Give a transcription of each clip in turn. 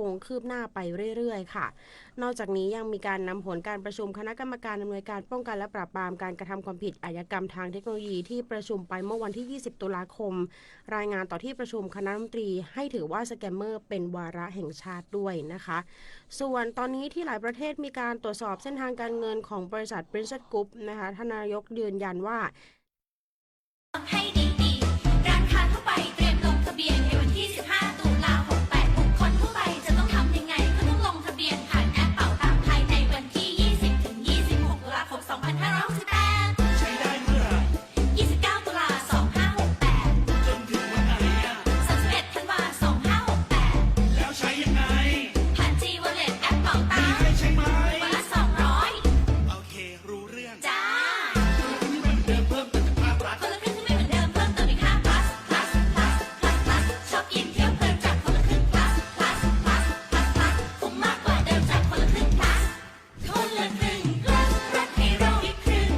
คงคืบหน้าไปเรื่อยๆค่ะนอกจากนี้ยังมีการนำผลการประชุมคณะกรรมการอำนวยการป้องกันและปราบปรามการกระทำความผิดอาชญากรรมทางเทคโนโลยีที่ประชุมไปเมื่อวันที่ 20 ตุลาคมรายงานต่อที่ประชุมคณะรัฐมนตรีให้ถือว่าสแกมเมอร์เป็นวาระแห่งชาติด้วยนะคะส่วนตอนนี้ที่หลายประเทศมีการตรวจสอบเส้นทางการเงินของบริษัท Princess Group นะคะท่านนายกยืนยันว่าให้ดีๆร้านค้าทั่วไปเตรียมลงทะเบียนในวันที่ 15 ตุลา 68 บุคคลทั่วไปจะต้องทำยังไงก็ต้องลงทะเบียนผ่านแอปเป๋าตังค์ภายในวันที่ 20 ถึง 26 ตุลาคม 2568 ใช้ได้เมื่อ 29 ตุลา 2568 จนถึงวันไหนอ่ะ 31 ธันวา 2568 แล้วใช้ยังไง ผ่าน G Wallet แอปเป๋าตั มี งค์ ให้ใช่ไหม วันละ 200 โอเค รู้เรื่อง จ้า ที่ไม่เหมือนเดิมเพิ่มเติมภาครัฐ คนละครึ่งที่ไม่เหมือนเดิมเพิ่มเติมอีก5 plus plus plus plus plus ชอบกินเที่ยวเพลินจากคนละครึ่ง plus plus plus plus plus คุ้มมากกว่าเดิมจากคนละครึ่ง plus คนละครึ่ง plus รักให้เราอีกครึ่ง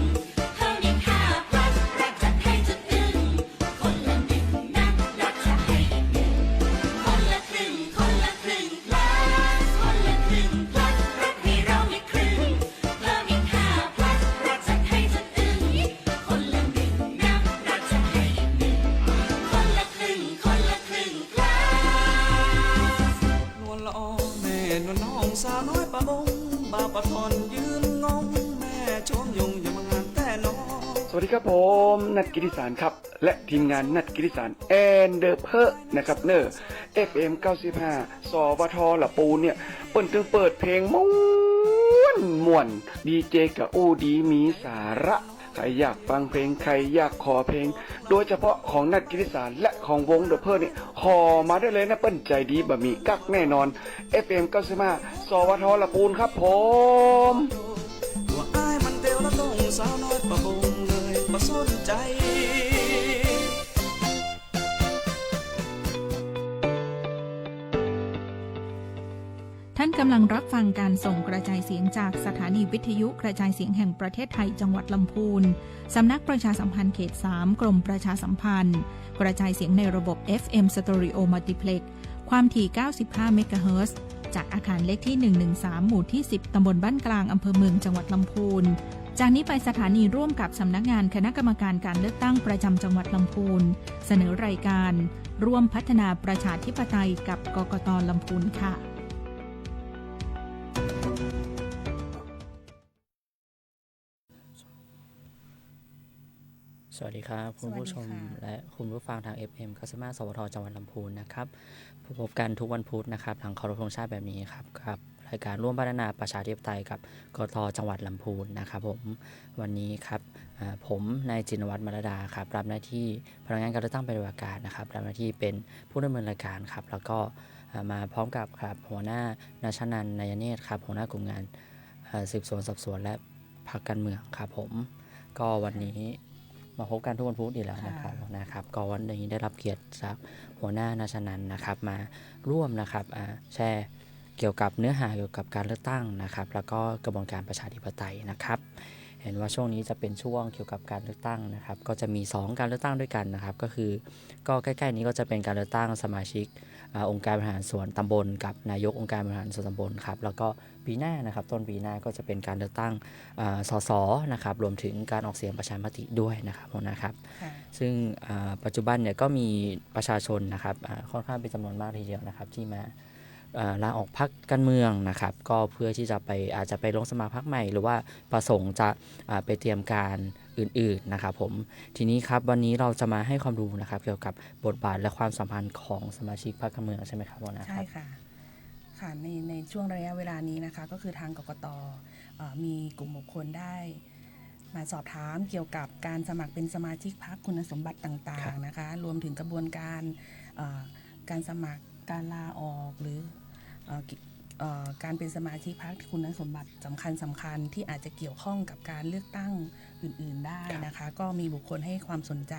เพิ่มอีก5 plus รักจัดให้จนอึ้งคนละหนึ่งนะรักจะให้อีกหนึ่งคนละครึ่งคนละครึ่ง plus คนละครึ่ง plus รักให้เราอีกครึ่งเพิ่มอีก5 plus รักจัดให้จนอึ้งคนละหนึ่งนะรักจะให้อีกหนึ่งคนละครึ่งคนละครึ่ง plus นวลละออแม่นวลน้องสาวน้อยปะบงบ่าวปะทอนยืนงงแม่ชมยงอย่ามางานแต่น้อง สวัสดีครับผมนัทกิติสารครับและทีมงานนัทกิติสารแอนเดอร์เพอนะครับFM 95สวทละปูเนี่ยเปิดถึงเปิดเพลงม่วนดีเจกับอู้ดีมีสาระใครอยากฟังเพลงใครอยากขอเพลงโดยเฉพาะของนัทกิติสารและของวงเดอะเพอเนี่ยขอมาได้เลยนะเปิ้นใจดีบะมีกักแน่นอน FM 95สวทละปูนครับผม ว่าอ้ายมันเตียวละต้องสาวน้อยปะบงเลยบ่สนใจ ท่านกำลังรับฟังการส่งกระจายเสียงจากสถานีวิทยุกระจายเสียงแห่งประเทศไทยจังหวัดลำพูนสำนักประชาสัมพันธ์เขต 3 กรมประชาสัมพันธ์กระจายเสียงในระบบ FM Stereo Multiplex ความถี่ 95 เมกะเฮิรตซ์จากอาคารเลขที่ 113 หมู่ที่ 10 ตำบลบ้านกลางอำเภอเมืองจังหวัดลำพูนจากนี้ไปสถานีร่วมกับสำนักงานคณะกรรมการการเลือกตั้งประจำจังหวัดลำพูนเสนอรายการร่วมพัฒนาประชาธิปไตยกับกกต.ลำพูนค่ะสวัสดีครับคุณผู้ชม สวัสดีค่ะ และคุณผู้ฟังทาง FM 95สวทจังหวัดลำพูนนะครับพบกันทุกวันพุธนะครับหลังเคารพธงชาติแบบนี้ครับกับรายการร่วมพัฒนาประชาธิปไตยกับกตจังหวัดลำพูนนะครับผมวันนี้ครับผมนายจินวัฒน์มรดาครับรับหน้าที่พนักงานการเลือกตั้งปฏิบัติการนะครับรับหน้าที่เป็นผู้ดำเนินรายการครับแล้วก็มาพร้อมกับครับหัวหน้าณชนันท์นายเนตรครับหัวหน้ากลุ่มงานสืบสวนสอบสวนและพรรคการเมืองครับผมก็วันนี้มาพบกันทุกวันพุธอีกแล้วนะครับก็วันนี้ได้รับเกียรติจากหัวหน้าณชนันท์นะครับมาร่วมนะครับแชร์เกี่ยวกับเนื้อหาเกี่ยวกับการเลือกตั้งนะครับแล้วก็กระบวนการประชาธิปไตยนะครับเห็นว่าช่วงนี้จะเป็นช่วงเกี่ยวกับการเลือกตั้งนะครับก็จะมี2การเลือกตั้งด้วยกันนะครับก็คือก็ใกล้ๆนี้ก็จะเป็นการเลือกตั้งสมาชิกองค์การบริหารส่วนตำบลกับนายกองค์การบริหารส่วนตำบลครับแล้วก็ปีหน้านะครับต้นปีหน้าก็จะเป็นการเลือกตั้งสสนะครับรวมถึงการออกเสียงประชามติด้วยนะครับซึ่งปัจจุบันเนี่ยก็มีประชาชนนะครับค่อนข้างเป็นจำนวนมากทีเดียวนะครับที่มาลาออกพรรคการเมืองนะครับก็เพื่อที่จะไปอาจจะไปลงสมัครพรรคใหม่หรือว่าประสงค์จะไปเตรียมการอื่นๆนะครับผมทีนี้ครับวันนี้เราจะมาให้ความรู้นะครับเกี่ยวกับบทบาทและความสัมพันธ์ของสมาชิกพรรคการเมืองใช่ไหมครับวนะค ใช่ รับ ค่ะค่ะในช่วงระยะเวลานี้นะคะก็คือทางกกต.มีกลุ่มบุคคลได้มาสอบถามเกี่ยวกับการสมัครเป็นสมาชิกพรรคคุณสมบัติต่างๆนะคะรวมถึงกระบวนการการสมัครการลาออกหรือการเป็นสมาชิกพรรคคุณสมบัติสำคัญที่อาจจะเกี่ยวข้องกับการเลือกตั้งอื่นๆได้นะคะก็มีบุคคลให้ความสนใจ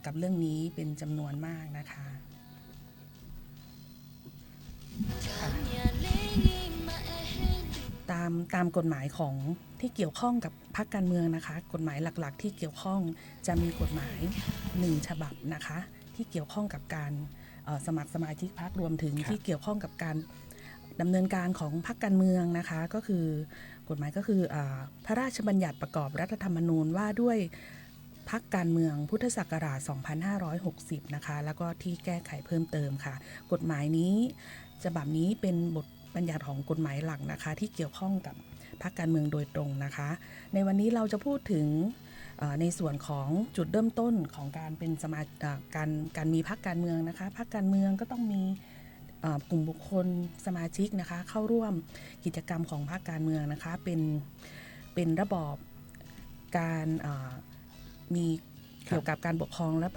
กับเรื่องนี้เป็นจำนวนมากนะคะตามกฎหมายของที่เกี่ยวข้องกับพรรคการเมืองนะคะกฎหมายหลักๆที่เกี่ยวข้องจะมีกฎหมาย1ฉบับนะคะที่เกี่ยวข้องกับการ สมัครสมาชิกพรรครวมถึงที่เกี่ยวข้องกับการดำเนินการของพรรคการเมืองนะคะก็คือกฎหมายก็คือพระราชบัญญัติประกอบรัฐธรรมนูญว่าด้วยพรรคการเมืองพุทธศักราช 2560 นะคะแล้วก็ที่แก้ไขเพิ่มเติมค่ะกฎหมายนี้ฉบับนี้เป็นบทบัญญัติของกฎหมายหลักนะคะที่เกี่ยวข้องกับพรรคการเมืองโดยตรงนะคะในวันนี้เราจะพูดถึงในส่วนของจุดเริ่มต้นของการเป็นการมีพรรคการเมืองนะคะพรรคการเมืองก็ต้องมีกลุ่มบุคคลสมาชิกนะคะเข้าร่วมกิจกรรมของพรรคการเมืองนะคะเป็นระบอบการมีเกี่ยวกับการปกครองและ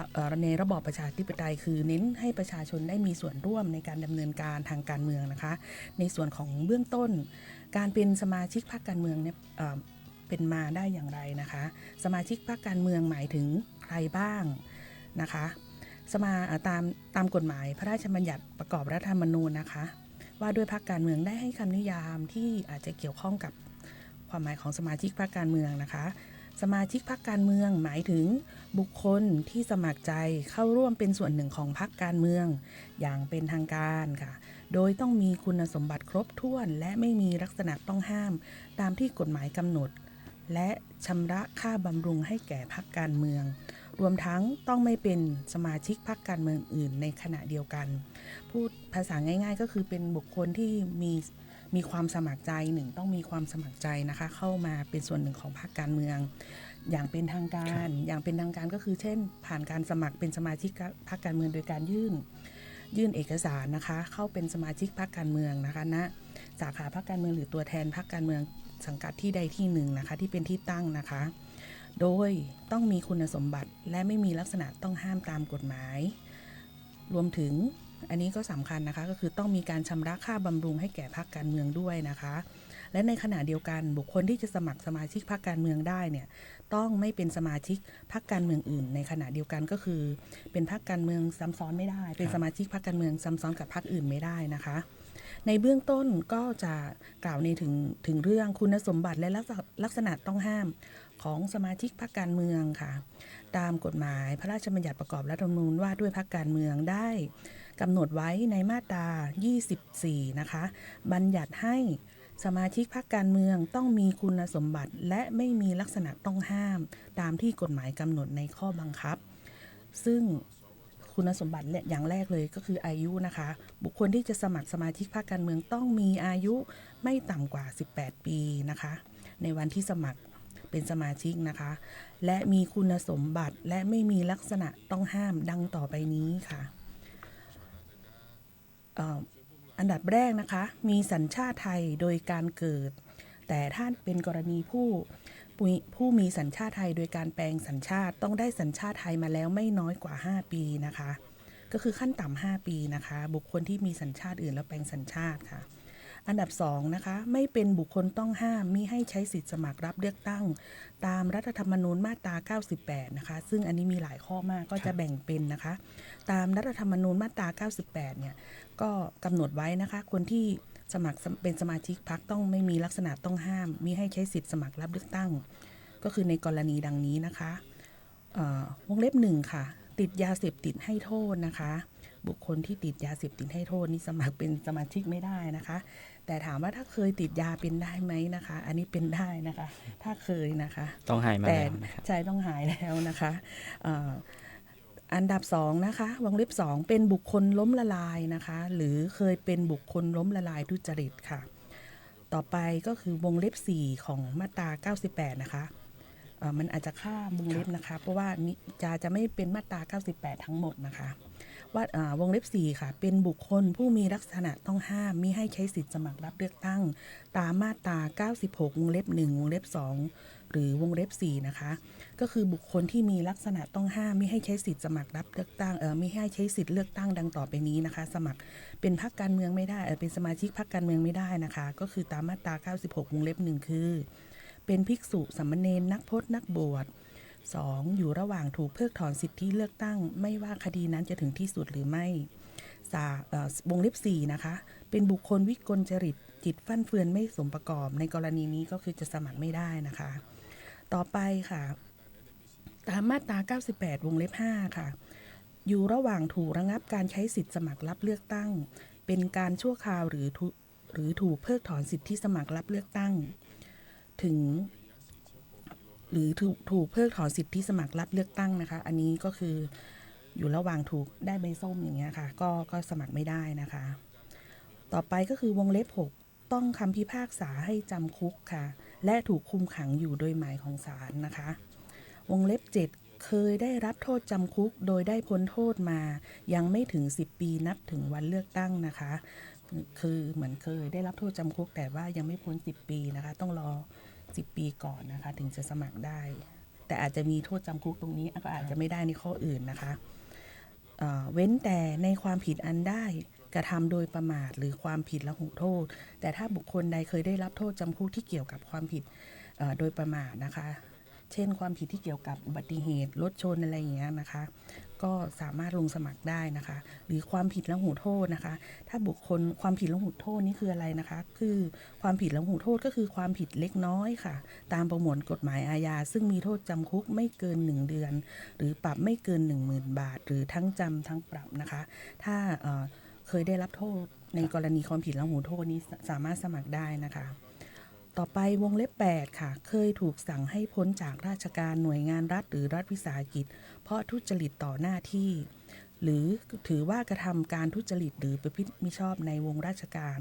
ในระบอบประชาธิปไตยคือเน้นให้ประชาชนได้มีส่วนร่วมในการดำเนินการทางการเมืองนะคะในส่วนของเบื้องต้นการเป็นสมาชิกพรรคการเมืองเนี่ยเป็นมาได้อย่างไรนะคะสมาชิกพรรคการเมืองหมายถึงใครบ้างนะคะตามกฎหมายพระราชบัญญัติประกอบรัฐธรรมนูญนะคะว่าด้วยพรรคการเมืองได้ให้คำนิยามที่อาจจะเกี่ยวข้องกับความหมายของสมาชิกพรรคการเมืองนะคะสมาชิกพรรคการเมืองหมายถึงบุคคลที่สมัครใจเข้าร่วมเป็นส่วนหนึ่งของพรรคการเมืองอย่างเป็นทางการค่ะโดยต้องมีคุณสมบัติครบถ้วนและไม่มีลักษณะต้องห้ามตามที่กฎหมายกำหนดและชำระค่าบำรุงให้แก่พรรคการเมืองรวมทั้งต้องไม่เป็นสมาชิกพรรคการเมืองอื่นในขณะเดียวกันพูดภาษาง่ายๆก็คือเป็นบุคคลที่มีความสมัครใจต้องมีความสมัครใจนะคะเข้ามาเป็นส่วนหนึ่งของพรรคการเมืองอย่างเป็นทางการอย่างเป็นทางการก็คือเช่นผ่านการสมัครเป็นสมาชิกพรรคการเมืองโดยการยื่นเอกสารนะคะเข้าเป็นสมาชิกพรรคการเมืองนะคะณสาขาพรรคการเมืองหรือตัวแทนพรรคการเมืองสังกัดที่ใดที่หนึ่งนะคะที่เป็นที่ตั้งนะคะโดยต้องมีคุณสมบัติและไม่มีลักษณะต้องห้ามตามกฎหมายรวมถึงอันนี้ก็สำคัญนะคะก็คือต้องมีการชำระค่าบำรุงให้แก่พรรคการเมืองด้วยนะคะและในขณะเดียวกันบุคคลที่จะสมัครสมาชิกพรรคการเมืองได้เนี่ยต้องไม่เป็นสมาชิกพรรคการเมืองอื่นในขณะเดียวกันก็คือเป็นพรรคการเมืองซ้ำซ้อนไม่ได้เป็นสมาชิกพรรคการเมืองซ้ำซ้อนกับพรรคอื่นไม่ได้นะคะในเบื้องต้นก็จะกล่าวในถึงเรื่องคุณสมบัติและลักษณะต้องห้ามของสมาชิกพรรคการเมืองค่ะตามกฎหมายพระราชบัญญัติประกอบรัฐธรรมนูญว่าด้วยพรรคการเมืองได้กำหนดไว้ในมาตรา 24 นะคะบัญญัติให้สมาชิกพรรคการเมืองต้องมีคุณสมบัติและไม่มีลักษณะต้องห้ามตามที่กฎหมายกำหนดในข้อบังคับซึ่งคุณสมบัติอย่างแรกเลยก็คืออายุนะคะบุคคลที่จะสมัครสมาชิกพรรคการเมืองต้องมีอายุไม่ต่ำกว่า 18 ปีนะคะในวันที่สมัครเป็นสมาชิกนะคะและมีคุณสมบัติและไม่มีลักษณะต้องห้ามดังต่อไปนี้ค่ะอันดับแรกนะคะมีสัญชาติไทยโดยการเกิดแต่ถ้าเป็นกรณีผู้มีสัญชาติไทยโดยการแปลงสัญชาติต้องได้สัญชาติไทยมาแล้วไม่น้อยกว่า5ปีนะคะก็คือขั้นต่ำ5ปีนะคะบุคคลที่มีสัญชาติอื่นแล้วแปลงสัญชาติค่ะอันดับ2นะคะไม่เป็นบุคคลต้องห้ามมิให้ใช้สิทธิสมัครรับเลือกตั้งตามรัฐธรรมนูญมาตรา98นะคะซึ่งอันนี้มีหลายข้อมากก็จะแบ่งเป็นนะคะตามรัฐธรรมนูญมาตรา98เนี่ยก็กำหนดไว้นะคะคนที่สมัครเป็นสมาชิกพรรคต้องไม่มีลักษณะต้องห้ามมิให้ใช้สิทธิสมัครรับเลือกตั้งก็คือในกรณีดังนี้นะคะวงเล็บ1ค่ะติดยาเสพติดให้โทษนะคะบุคคลที่ติดยาเสพติดให้โทษนี่สมัครเป็นสมาชิกไม่ได้นะคะแต่ถามว่าถ้าเคยติดยาเป็นได้ไหมนะคะอันนี้เป็นได้นะคะถ้าเคยนะคะต้องหายมาแล้วนะครับใช่ต้องหายแล้วนะคะอันดับ2นะคะวงเล็บ2เป็นบุคคลล้มละลายนะคะหรือเคยเป็นบุคคลล้มละลายทุจริตค่ะต่อไปก็คือวงเล็บ4ของมาตรา98นะคะมันอาจจะข้ามวงเล็บนะคะเพราะว่าจะไม่เป็นมาตรา98ทั้งหมดนะคะว่าวงเล็บ4ค่ะเป็นบุคคลผู้มีลักษณะต้องห้ามมิให้ใช้สิทธิสมัครรับเลือกตั้งตามมาตรา96วงเล็บ1วงเล็บ2หรือวงเล็บ4นะคะก็คือบุคคลที่มีลักษณะต้องห้ามมิให้ใช้สิทธิสมัครรับเลือกตั้งมิให้ใช้สิทธิเลือกตั้งดังต่อไปนี้นะคะสมัครเป็นพรรคการเมืองไม่ได้เป็นสมาชิกพรรคการเมืองไม่ได้นะคะก็คือตามมาตรา96วงเล็บ1คือเป็นภิกษุสามเณรนักพจน์นักบวช2อยู่ระหว่างถูกเพิกถอนสิทธิเลือกตั้งไม่ว่าคดีนั้นจะถึงที่สุดหรือไม่วงเล็บ4นะคะเป็นบุคคลวิกลจริตจิตฟั่นเฟือนไม่สมประกอบในกรณีนี้ก็คือจะสมัครไม่ได้นะคะต่อไปค่ะตามมาตรา98วงเล็บ5ค่ะ อยู่ระหว่างถูกระงับการใช้สิทธิสมัครรับเลือกตั้ง เป็นการชั่วคราวหรือถูกเพิกถอนสิทธิสมัครรับเลือกตั้งหรือถูกเพิกถอนสิทธิสมัครรับเลือกตั้งนะคะอันนี้ก็คืออยู่ระหว่างถูกได้ใบส้มอย่างเงี้ยค่ะก็สมัครไม่ได้นะคะต่อไปก็คือวงเล็บ 6 ต้องคำพิพากษาให้จำคุกค่ะและถูกคุมขังอยู่โดยหมายของศาลนะคะวงเล็บ 7 เคยได้รับโทษจำคุกโดยได้พ้นโทษมายังไม่ถึง10 ปีนับถึงวันเลือกตั้งนะคะคือเหมือนเคยได้รับโทษจำคุกแต่ว่ายังไม่พ้น10 ปีนะคะต้องรอ10 ปีก่อนนะคะถึงจะสมัครได้แต่อาจจะมีโทษจำคุกตรงนี้ก็อาจจะไม่ได้ในข้ออื่นนะคะเว้นแต่ในความผิดอันได้กระทำโดยประมาทหรือความผิดละหุโทษแต่ถ้าบุคคลใดเคยได้รับโทษจำคุกที่เกี่ยวกับความผิดโดยประมาทนะคะเช่นความผิดที่เกี่ยวกับอุบัติเหตุรถชนอะไรอย่างเงี้ยนะคะก็สามารถลงสมัครได้นะคะหรือความผิดละหุโทษนะคะถ้าบุคคลความผิดละหุโทษนี่คืออะไรนะคะคือความผิดละหุโทษก็คือความผิดเล็กน้อยค่ะตามประมวลกฎหมายอาญาซึ่งมีโทษจำคุกไม่เกิน1 เดือนหรือปรับไม่เกิน 10,000 บาทหรือทั้งจำทั้งปรับนะคะถ้าเคยได้รับโทษในกรณีความผิดละหุโทษนี้สามารถสมัครได้นะคะต่อไปวงเล็บ 8 ค่ะเคยถูกสั่งให้พ้นจากราชการหน่วยงานรัฐหรือรัฐวิสาหกิจเพราะทุจริตต่อหน้าที่หรือถือว่ากระทำการทุจริตหรือประพฤติมิชอบในวงราชการ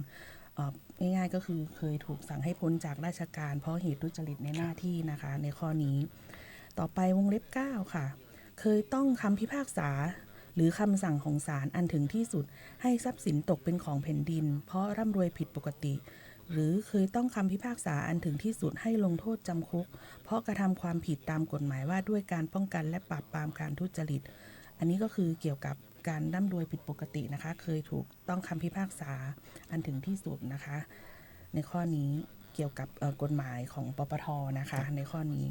ง่ายๆก็คือเคยถูกสั่งให้พ้นจากราชการเพราะเหตุทุจริตในหน้าที่นะคะในข้อนี้ต่อไปวงเล็บ 9 ค่ะเคยต้องคำพิพากษาหรือคำสั่งของศาลอันถึงที่สุดให้ทรัพย์สินตกเป็นของแผ่นดินเพราะร่ำรวยผิดปกติหรือเคยต้องคำพิพากษาอันถึงที่สุดให้ลงโทษจำคุกเพราะกระทำความผิดตามกฎหมายว่าด้วยการป้องกันและปราบปรามการทุจริตอันนี้ก็คือเกี่ยวกับการร่ำรวยผิดปกตินะคะเคยถูกต้องคำพิพากษาอันถึงที่สุดนะคะในข้อนี้เกี่ยวกับกฎหมายของปปท.นะคะในข้อนี้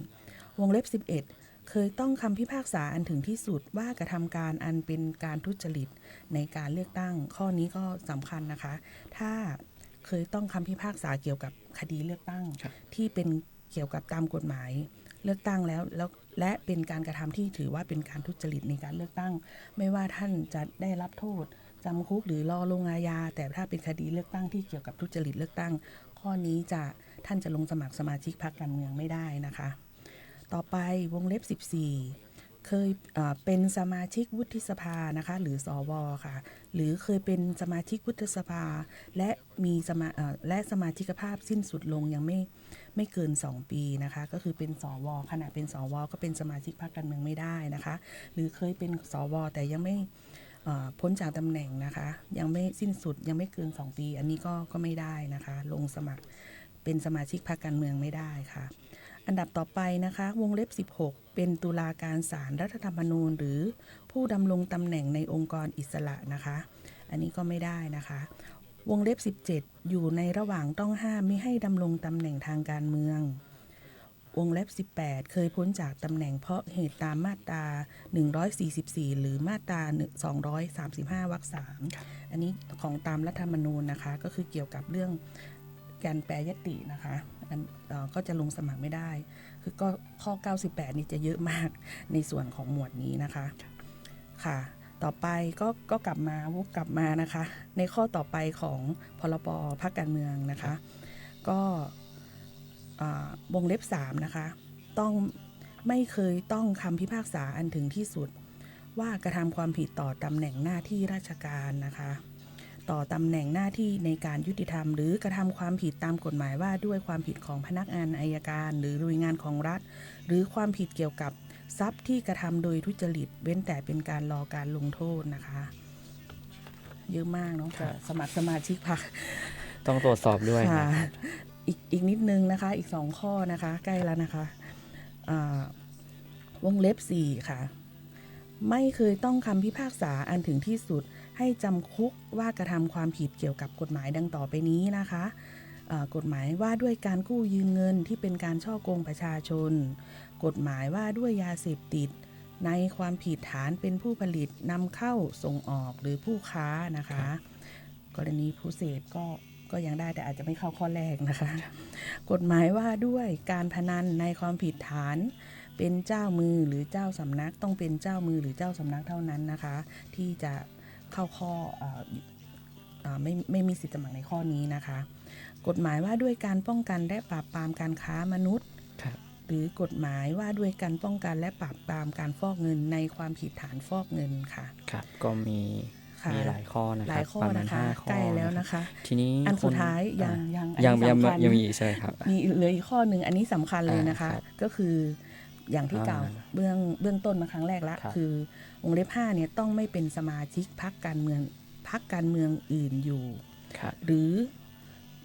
วงเล็บ 11เคยต้องคำพิพากษาอันถึงที่สุดว่ากระทำการอันเป็นการทุจริตในการเลือกตั้งข้อนี้ก็สำคัญนะคะถ้าเคยต้องคำพิพากษาเกี่ยวกับคดีเลือกตั้งที่เป็นเกี่ยวกับตามกฎหมายเลือกตั้งแล้วและเป็นการกระทำที่ถือว่าเป็นการทุจริตในการเลือกตั้งไม่ว่าท่านจะได้รับโทษจำคุกหรือรอลงอาญาแต่ถ้าเป็นคดีเลือกตั้งที่เกี่ยวกับทุจริตเลือกตั้งข้อนี้ท่านจะลงสมัครสมาชิกพรรคการเมืองไม่ได้นะคะต่อไปวงเล็บ 14เคยเป็นสมาชิกวุฒิสภานะคะหรือสวค่ะหรือเคยเป็นสมาชิกวุฒิสภาและมีสมาชิกภาพสิ้นสุดลงยังไม่เกิน2 ปีนะคะก็คือเป็นสวขณะเป็นสวก็เป็นสมาชิกพรรคการเมืองไม่ได้นะคะหรือเคยเป็นสวแต่ยังไม่พ้นจากตำแหน่งนะคะยังไม่สิ้นสุดยังไม่เกิน2 ปีอันนี้ก็ไม่ได้นะคะลงสมัครเป็นสมาชิกพรรคการเมืองไม่ได้ค่ะอันดับต่อไปนะคะวงเล็บ 16เป็นตุลาการศาลรัฐธรรมนูญหรือผู้ดำรงตำแหน่งในองค์กรอิสระนะคะอันนี้ก็ไม่ได้นะคะวงเล็บ 17อยู่ในระหว่างต้องห้ามไม่ให้ดำรงตำแหน่งทางการเมืองวงเล็บ 18เคยพ้นจากตำแหน่งเพราะเหตุตามมาตรา144หรือมาตรา235 วรรค 3อันนี้ของตามรัฐธรรมนูญนะคะก็คือเกี่ยวกับเรื่องการแปรยตินะคะก็จะลงสมัครไม่ได้คือก็ข้อ98นี่จะเยอะมากในส่วนของหมวดนี้นะคะค่ะต่อไปก็กลับมานะคะในข้อต่อไปของพรบพรรคการเมืองนะคะก็วงเล็บ 3นะคะต้องไม่เคยต้องคำพิพากษาอันถึงที่สุดว่ากระทำความผิดต่อตำแหน่งหน้าที่ราชการนะคะต่อตำแหน่งหน้าที่ในการยุติธรรมหรือกระทำความผิดตามกฎหมายว่าด้วยความผิดของพนักงานอัยการหรือหน่วยงานของรัฐหรือความผิดเกี่ยวกับทรัพย์ที่กระทำโดยทุจริตเว้นแต่เป็นการรอการลงโทษนะคะเยอะมากเนาะสมัครสมาชิกพรรคต้องตรวจสอบด้วยนะอีกนิดนึงนะคะอีก2ข้อนะคะใกล้แล้วนะคะวงเล็บ 4ค่ะไม่เคยต้องคำพิพากษาอันถึงที่สุดให้จำคุกว่ากระทำความผิดเกี่ยวกับกฎหมายดังต่อไปนี้นะคะกฎหมายว่าด้วยการกู้ยืมเงินที่เป็นการฉ้อโกงประชาชนกฎหมายว่าด้วยยาเสพติดในความผิดฐานเป็นผู้ผลิตนำเข้าส่งออกหรือผู้ค้านะคะกรณีผู้เสพก็ยังได้แต่อาจจะไม่เข้าข้อแรกนะคะกฎหมายว่าด้วยการพนันในความผิดฐาน เป็นเจ้ามือหรือเจ้าสำนักต้องเป็นเจ้ามือหรือเจ้าสำนักเท่านั้นนะคะที่จะเข้าข้อไม่มีสิทธิ์สมัครในข้อนี้นะคะ กฎหมายว่าด้วยการป้องกันและปราบปรามการค้ามนุษย์ หรือกฎหมายว่าด้วยการป้องกันและปราบปรามการฟอกเงินในความผิดฐานฟอกเงินค่ะครับก็มีหลายข้อนะค ห รั ลา บ ยข้อ ประมาณ นะคะ 5 ข้อ ใกล้แล้วนะคะ ทีนี้ อันสุดท้ายยังยังมีใช่ไหมครับ มีเหลืออีกข้อหนึ่งอันนี้สำคัญเลยนะคะ ครับ ก็คืออย่างที่กล่าวเบื้องต้นมาครั้งแรกละ ครับ คือวงเล็บ5เนี่ยต้องไม่เป็นสมาชิกพรรคการเมืองอื่นอยู่ ครับ หรือ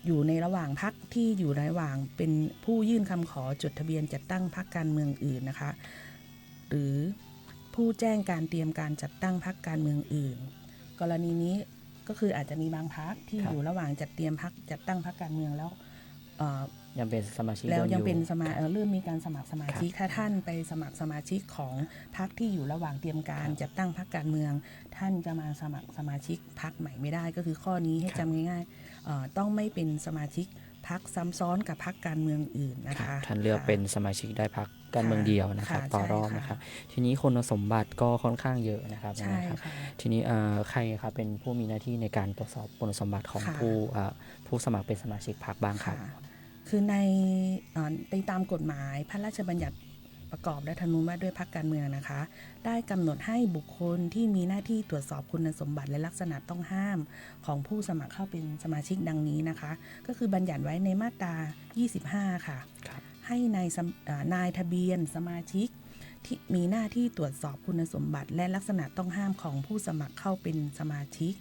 อยู่ในระหว่างพรรคที่อยู่ระหว่างเป็นผู้ยื่นคำขอจดทะเบียนจัดตั้งพรรคการเมืองอื่นนะคะหรือผู้แจ้งการเตรียมการจัดตั้งพรรคการเมืองอื่น กรณีนี้ก็คืออาจจะมีบางพรรคที่ ครับ อยู่ระหว่างจัดตั้งพรรคการเมืองแล้วยังเป็นสมาชิก แล้วยัง ดิมอ เป็นเริ่มมีการสมัครสมาชิก ครับ ถ้าท่านไปสมัครสมาชิกของพรรคที่อยู่ระหว่างเตรียมการ ครับ จัดตั้งพรรคการเมือง ท่านจะมาสมัครสมาชิกพรรคใหม่ไม่ได้ก็คือข้อนี้ให้ ครับ จำง่ายๆต้องไม่เป็นสมาชิกพรรคซ้ำซ้อนกับพรรคการเมืองอื่นนะ ครั คะ บท่านเลือกเป็นสมาชิกได้พรรคการเมืองเดียวนะครับ ค่ะ ต่อรอบ ใช่ค่ะ นะครับทีนี้คุณสมบัติก็ค่อนข้างเยอะนะครับ ใช่ นะครับ ค่ะ ทีนี้ใครครับเป็นผู้มีหน้าที่ในการตรวจสอบคุณสมบัติของ ค่ะ ผู้สมัครเป็นสมาชิกพรรคบ้างครับ ค่ะคือในตามกฎหมายพระราชบัญญัติประกอบรัฐธรรมนูญว่าด้วยพรรคการเมืองนะคะได้กำหนดให้บุคคลที่มีหน้าที่ตรวจสอบคุณสมบัติและลักษณะต้องห้ามของผู้สมัครเข้าเป็นสมาชิกดังนี้นะคะก็คือบัญญัติไว้ในมาตรา 25 ค่ะ ครับ ให้นายทะเบียนสมาชิกที่มีหน้าที่ตรวจสอบคุณสมบัติและลักษณะต้องห้ามของผู้สมัครเข้าเป็นสมาชิก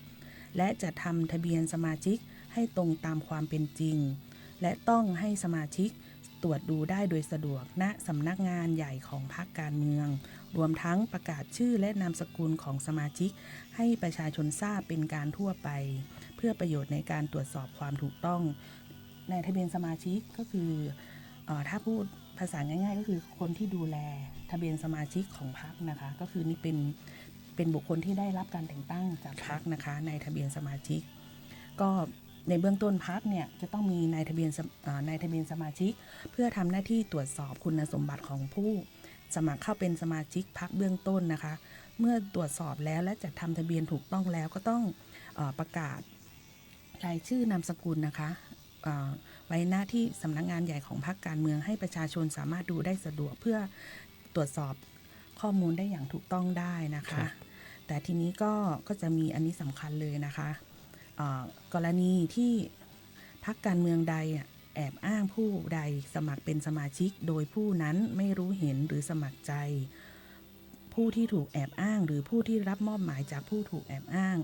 และจะทำทะเบียนสมาชิกให้ตรงตามความเป็นจริงและต้องให้สมาชิกตรวจดูได้โดยสะดวกณสำนักงานใหญ่ของพรรคการเมืองรวมทั้งประกาศชื่อและนามสกุลของสมาชิกให้ประชาชนทราบเป็นการทั่วไปเพื่อประโยชน์ในการตรวจสอบความถูกต้องในทะเบียนสมาชิกก็คือถ้าพูดภาษาง่ายๆก็คือคนที่ดูแลทะเบียนสมาชิกของพรรคนะคะก็คือนี่เป็นบุคคลที่ได้รับการแต่งตั้งจากพรรคนะคะในทะเบียนสมาชิกก็ในเบื้องต้นพรรคเนี่ยจะต้องมีนายทะเบียนสมาชิกเพื่อทำหน้าที่ตรวจสอบคุณสมบัติของผู้สมัครเข้าเป็นสมาชิกพรรคเบื้องต้นนะคะเมื่อตรวจสอบแล้วและจัดทำทะเบียนถูกต้องแล้วก็ต้องประกาศรายชื่อนามสกุลนะคะไว้หน้าที่สำนักงานใหญ่ของพรรคการเมืองให้ประชาชนสามารถดูได้สะดวกเพื่อตรวจสอบข้อมูลได้อย่างถูกต้องได้นะคะแต่ทีนี้ก็จะมีอันนี้สำคัญเลยนะคะกรณีที่พรรคการเมืองใดแอบอ้างผู้ใดสมัครเป็นสมาชิกโดยผู้นั้นไม่รู้เห็นหรือสมัครใจผู้ที่ถูกแอบอ้างหรือผู้ที่รับมอบหมายจากผู้ถูกแอบอ้าง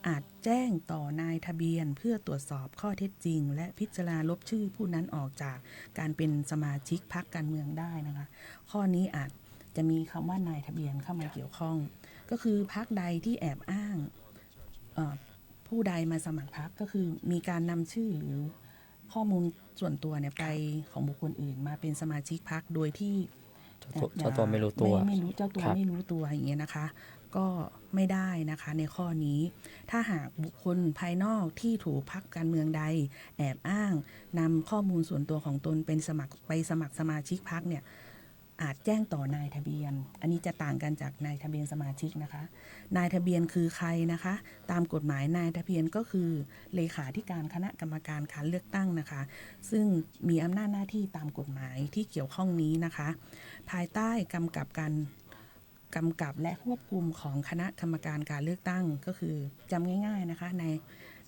อาจแจ้งต่อนายทะเบียนเพื่อตรวจสอบข้อเท็จจริงและพิจารณาลบชื่อผู้นั้นออกจากการเป็นสมาชิกพรรคการเมืองได้นะคะข้อนี้อาจจะมีคำว่านายทะเบียนเข้ามาเกี่ยวข้องก็คือพรรคใดที่แอบอ้างผู้ใดมาสมัครพรรคก็คือมีการนำชื่อหรือข้อมูลส่วนตัวเนี่ยไปของบุคคลอื่นมาเป็นสมาชิกพรรคโดยที่ เจ้าตัวไม่รู้ตัว ไม่รู้เจ้าตัว ครับ ไม่รู้ตัวอย่างเงี้ยนะคะ ก็ไม่ได้นะคะในข้อนี้ ถ้าหากบุคคลภายนอกที่ถูกพรรคการเมืองใดแอบอ้างนำข้อมูลส่วนตัวของตนเป็นสมัครสมาชิกพรรคเนี่ยอาจแจ้งต่อนายทะเบียน อันนี้จะต่างกันจากนายทะเบียนสมาชิกนะคะนายทะเบียนคือใครนะคะตามกฎหมายนายทะเบียนก็คือเลขาธิการคณะกรรมการการเลือกตั้งนะคะซึ่งมีอำนาจหน้าที่ตามกฎหมายที่เกี่ยวข้องนี้นะคะภายใต้กำกับและควบคุมของคณะกรรมการการเลือกตั้งก็คือจำง่ายๆนะคะ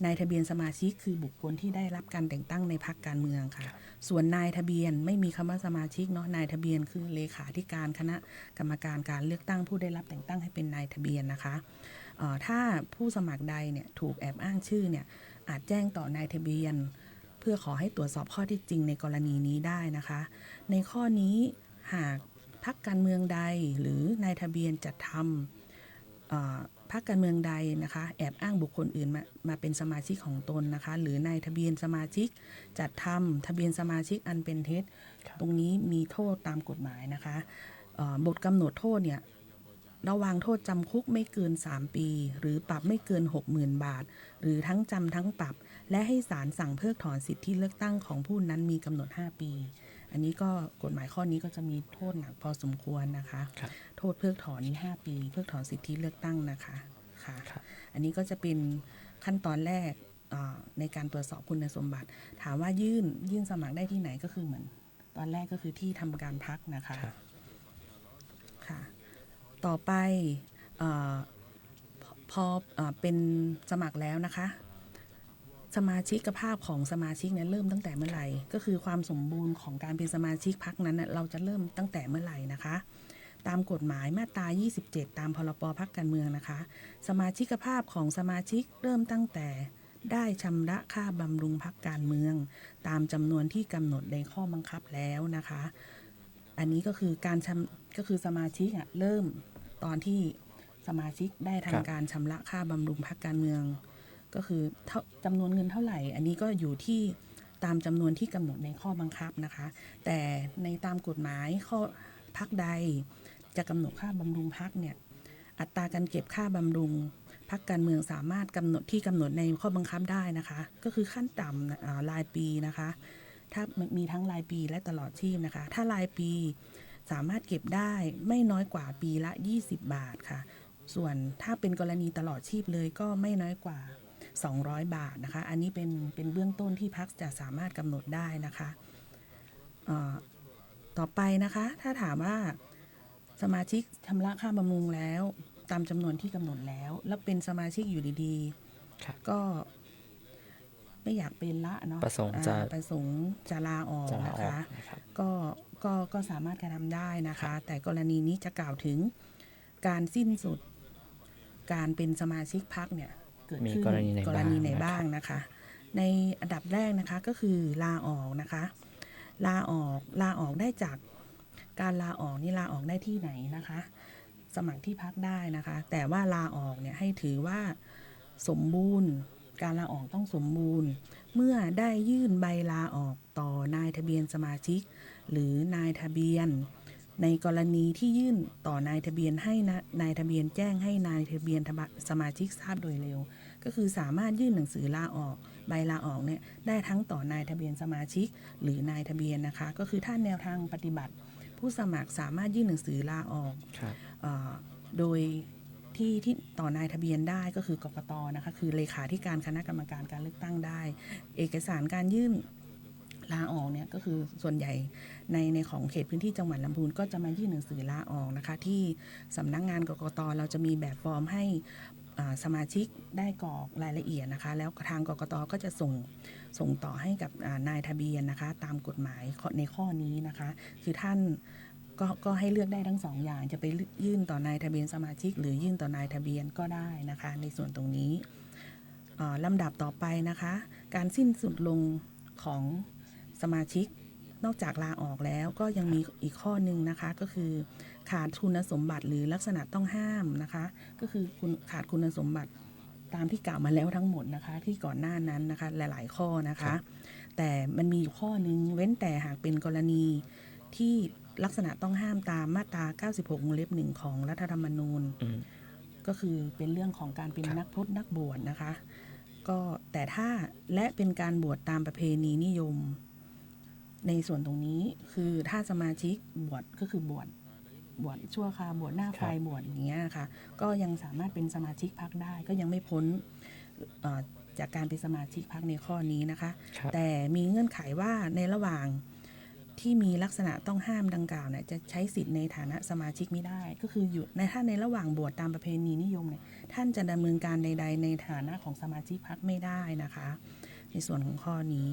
นายทะเบียนสมาชิกคือบุคคลที่ได้รับการแต่งตั้งในพรรคการเมืองค่ะส่วนนายทะเบียนไม่มีคำว่าสมาชิกเนาะนายทะเบียนคือเลขาธิการคณะกรรมการการเลือกตั้งผู้ได้รับแต่งตั้งให้เป็นนายทะเบียนนะคะถ้าผู้สมัครใดเนี่ยถูกแอบอ้างชื่อเนี่ยอาจแจ้งต่อนายทะเบียนเพื่อขอให้ตรวจสอบข้อเท็จจริงในกรณีนี้ได้นะคะในข้อนี้หากพรรคการเมืองใดหรือนายทะเบียนจัดทำพรรคการเมืองใดนะคะแอบอ้างบุคคลอื่นมาเป็นสมาชิกของตนนะคะหรือนายทะเบียนสมาชิกจัดทำทะเบียนสมาชิกอันเป็นเท็จตรงนี้มีโทษตามกฎหมายนะคะบทกำหนดโทษเนี่ยระวางโทษจำคุกไม่เกิน3 ปีหรือปรับไม่เกิน 60,000 บาทหรือทั้งจำทั้งปรับและให้ศาลสั่งเพิกถอนสิทธิเลือกตั้งของผู้นั้นมีกำหนด5 ปี อันนี้ก็กฎหมายข้อนี้ก็จะมีโทษหนักพอสมควรนะคะ ครับ โทษเพิกถอนนี้5 ปีเพิกถอนสิทธิเลือกตั้งนะคะค่ะ ครับ อันนี้ก็จะเป็นขั้นตอนแรกในการตรวจสอบคุณสมบัติ ถามว่ายื่นสมัครได้ที่ไหนก็คือเหมือนตอนแรกก็คือที่ทำการพักนะคะ ครับ ค่ะต่อไปพอเป็นสมัครแล้วนะคะ สมาชิกภาพของสมาชิกเนี่ยเริ่มตั้งแต่เมื่อไหร่ก็คือความสมบูรณ์ของการเป็นสมาชิกพรรคนั้นเราจะเริ่มตั้งแต่เมื่อไหร่นะคะ ตามกฎหมายมาตรา 27 ตามพรบพรรคการเมืองนะคะ สมาชิกภาพของสมาชิกเริ่มตั้งแต่ได้ชำระค่าบำรุงพรรคการเมือง ตามจำนวนที่กำหนดในข้อบังคับแล้วนะคะ อันนี้ก็คือก็คือสมาชิกเริ่มตอนที่สมาชิกได้ทำการชำระค่าบำรุงพรรคการเมือง ก็คือจำนวนเงินเท่าไหร่ อันนี้ก็อยู่ที่ตามจำนวนที่กำหนดในข้อบังคับนะคะ แต่ในตามกฎหมายข้อพรรคใดจะกำหนดค่าบำรุงพรรคเนี่ยอัตราการเก็บค่าบำรุงพรรคการเมืองสามารถกำหนดในข้อบังคับได้นะคะ ก็คือขั้นต่ำรายปีนะคะ ถ้ามีทั้งรายปีและตลอดชีพนะคะ ถ้ารายปีสามารถเก็บได้ไม่น้อยกว่าปีละ20 บาทค่ะ ส่วนถ้าเป็นกรณีตลอดชีพเลยก็ไม่น้อยกว่า200 บาทนะคะ อันนี้เป็นเบื้องต้นที่พรรคจะสามารถกำหนดได้นะคะต่อไปนะคะถ้าถามว่าสมาชิกชำระค่าบำรุงแล้วตามจำนวนที่กำหนดแล้วเป็นสมาชิกอยู่ดี ครับ ๆก็ไม่อยากเป็นละเนาะ ประสงค์จะ ลาออก จะลา นะ ออก คะ นะครับ ก็สามารถกระทำได้นะคะ แต่กรณีนี้จะกล่าวถึงการสิ้นสุดการเป็นสมาชิกพรรคเนี่ยเกิดขึ้น มีกรณีไหนบ้าง นะคะ ในอันดับแรกนะคะก็คือลาออกนะคะ ลาออกได้จากการลาออกนี่ลาออกได้ที่ไหนนะคะ สมัครที่พรรคได้นะคะ แต่ว่าลาออกเนี่ยให้ถือว่าสมบูรณ์การลาออกต้องสมบูรณ์ เมื่อได้ยื่นใบลาออกต่อนายทะเบียนสมาชิก หรือนายทะเบียน ในกรณีที่ยื่นต่อนายทะเบียนให้นายทะเบียนแจ้งให้นายทะเบียนสมาชิกทราบโดยเร็ว ก็คือสามารถยื่นหนังสือลาออกใบลาออกเนี่ยได้ทั้งต่อนายทะเบียนสมาชิก หรือนายทะเบียนนะคะ ก็คือถ้าแนวทางปฏิบัติผู้สมัครสามารถยื่นหนังสือลาออก ครับ โดยที่ต่อนายทะเบียนได้ก็คือกกตนะคะคือเลขาธิการคณะกรรมการการเลือกตั้งได้ เอกสารการยื่นลาออกเนี่ยก็คือส่วนใหญ่ในของเขตพื้นที่จังหวัดลำพูนก็จะมายื่นหนังสือลาออกนะคะที่สำนักงานกกตเราจะมีแบบฟอร์มให้สมาชิกได้กรอกรายละเอียดนะคะแล้วทางกกตก็จะส่งต่อให้กับนายทะเบียนนะคะตามกฎหมายในข้อนี้นะคะคือท่านก็ให้เลือกได้ทั้งสองอย่างจะไปยื่นต่อนายทะเบียนสมาชิกหรือยื่นต่อนายทะเบียนก็ได้นะคะในส่วนตรงนี้ลำดับต่อไปนะคะการสิ้นสุดลงของสมาชิกนอกจากลาออกแล้วก็ยังมีอีกข้อหนึ่งนะคะก็คือขาดคุณสมบัติหรือลักษณะต้องห้ามนะคะก็คือขาดคุณสมบัติตามที่กล่าวมาแล้วทั้งหมดนะคะที่ก่อนหน้านั้นนะคะหลายๆข้อนะคะแต่มันมีอยู่ข้อนึงเว้นแต่หากเป็นกรณีที่ลักษณะต้องห้ามตามมาตรา 96 วงเล็บ 1 ของรัฐธรรมนูญก็คือเป็นเรื่องของการเป็นนักพจน์นักบวชนะคะก็แต่ถ้าและเป็นการบวชตามประเพณีนิยมในส่วนตรงนี้คือถ้าสมาชิกบวชก็คือบวชชั่วคราวบวชหน้าไฟบวชอย่างเงี้ยค่ะก็ยังสามารถเป็นสมาชิกพรรคได้ก็ยังไม่พ้นจากการเป็นสมาชิกพรรคในข้อนี้นะคะแต่มีเงื่อนไขว่าในระหว่างที่มีลักษณะต้องห้ามดังกล่าวเนี่ยจะใช้สิทธิ์ในฐานะสมาชิกไม่ได้ก็คืออยู่ถ้าในระหว่างบวชตามประเพณีนิยมเนี่ยท่านจะดำเนินการใดๆในฐานะของสมาชิกพรรคไม่ได้นะคะในส่วนของข้อนี้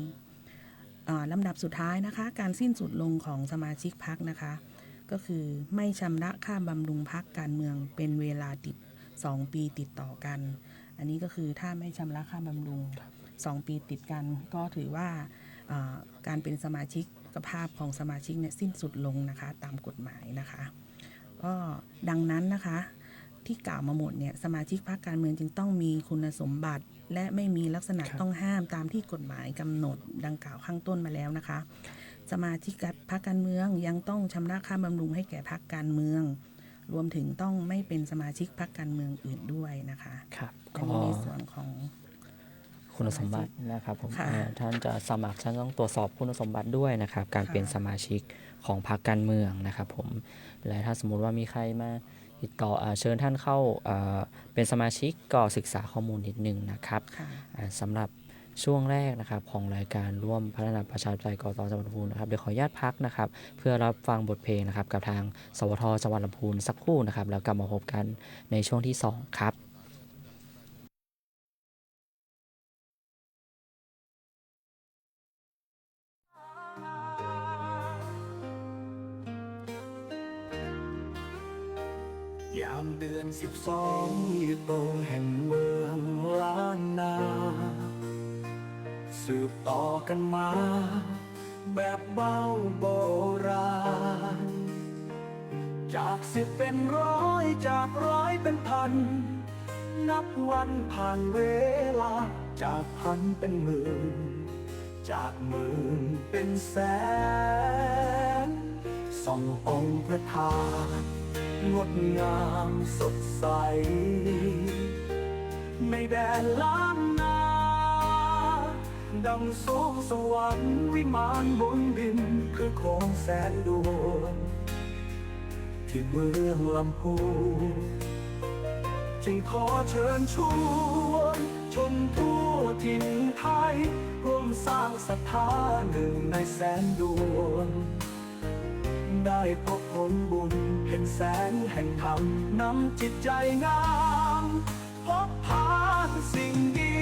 ลำดับสุดท้ายนะคะการสิ้นสุดลงของสมาชิกพรรคนะคะก็คือไม่ชำระค่าบำรุงพรรคการเมืองเป็นเวลา2 ปีติดต่อกันอันนี้ก็คือถ้าไม่ชำระค่าบำรุง2 ปีติดกันก็ถือว่าการเป็นสมาชิกภาพของสมาชิกเนี่ยสิ้นสุดลงนะคะตามกฎหมายนะคะก็ดังนั้นนะคะที่กล่าวมาหมดเนี่ยสมาชิกพรรคการเมืองจึงต้องมีคุณสมบัติและไม่มีลักษณะต้องห้ามตามที่กฎหมายกำหนดดังกล่าวข้างต้นมาแล้วนะคะสมาชิกพรรคการเมืองยังต้องชำระค่าบำรุงให้แก่พรรคการเมืองรวมถึงต้องไม่เป็นสมาชิกพรรคการเมืองอื่นด้วยนะคะ ครับ อันนี้ในส่วนของ คุณสมบัตินะครับผม ค่ะ ท่านจะสมัครท่านต้องตรวจสอบคุณสมบัติด้วยนะครับ การ ค่ะ เป็นสมาชิกของพรรคการเมืองนะครับผมและถ้าสมมุติว่ามีใครมาติดต่อเชิญท่านเข้าเป็นสมาชิกก็ศึกษาข้อมูลนิดนึงนะครับ ค่ะ สำหรับช่วงแรกนะครับของรายการร่วมพัฒนาประชาธิปไตยกตจังหวัดลำพูนนะครับเดี๋ยวขออนุญาตพักนะครับเพื่อรับฟังบทเพลงนะครับกับทางสวทจังหวัดลำพูนสักครู่นะครับแล้วกลับมาพบกันในช่วงที่สองครับ ยามเดือน12อยู่ตรงแห่งเมืองล้านนา สืบต่อกันมา แบบเบาโบราณ จาก10เป็นร้อยจากร้อยเป็นพัน นับวันผ่านเวลาจากพันเป็นหมื่น จากหมื่นเป็นแสนส่ององค์พระธาตุงดงามสดใสในแดนล้านนาดังสูงสวรรค์วิมานบนดินคือโคงแสนดวงที่เมืองลำพูนจึงขอเชิญชวนชนทั่วถิ่นไทยร่วมสร้างศรัทธาหนึ่งในแสนดวงได้พบผลบุญเห็นแสงแห่งธรรมนำจิตใจงามพบพานสิ่งดี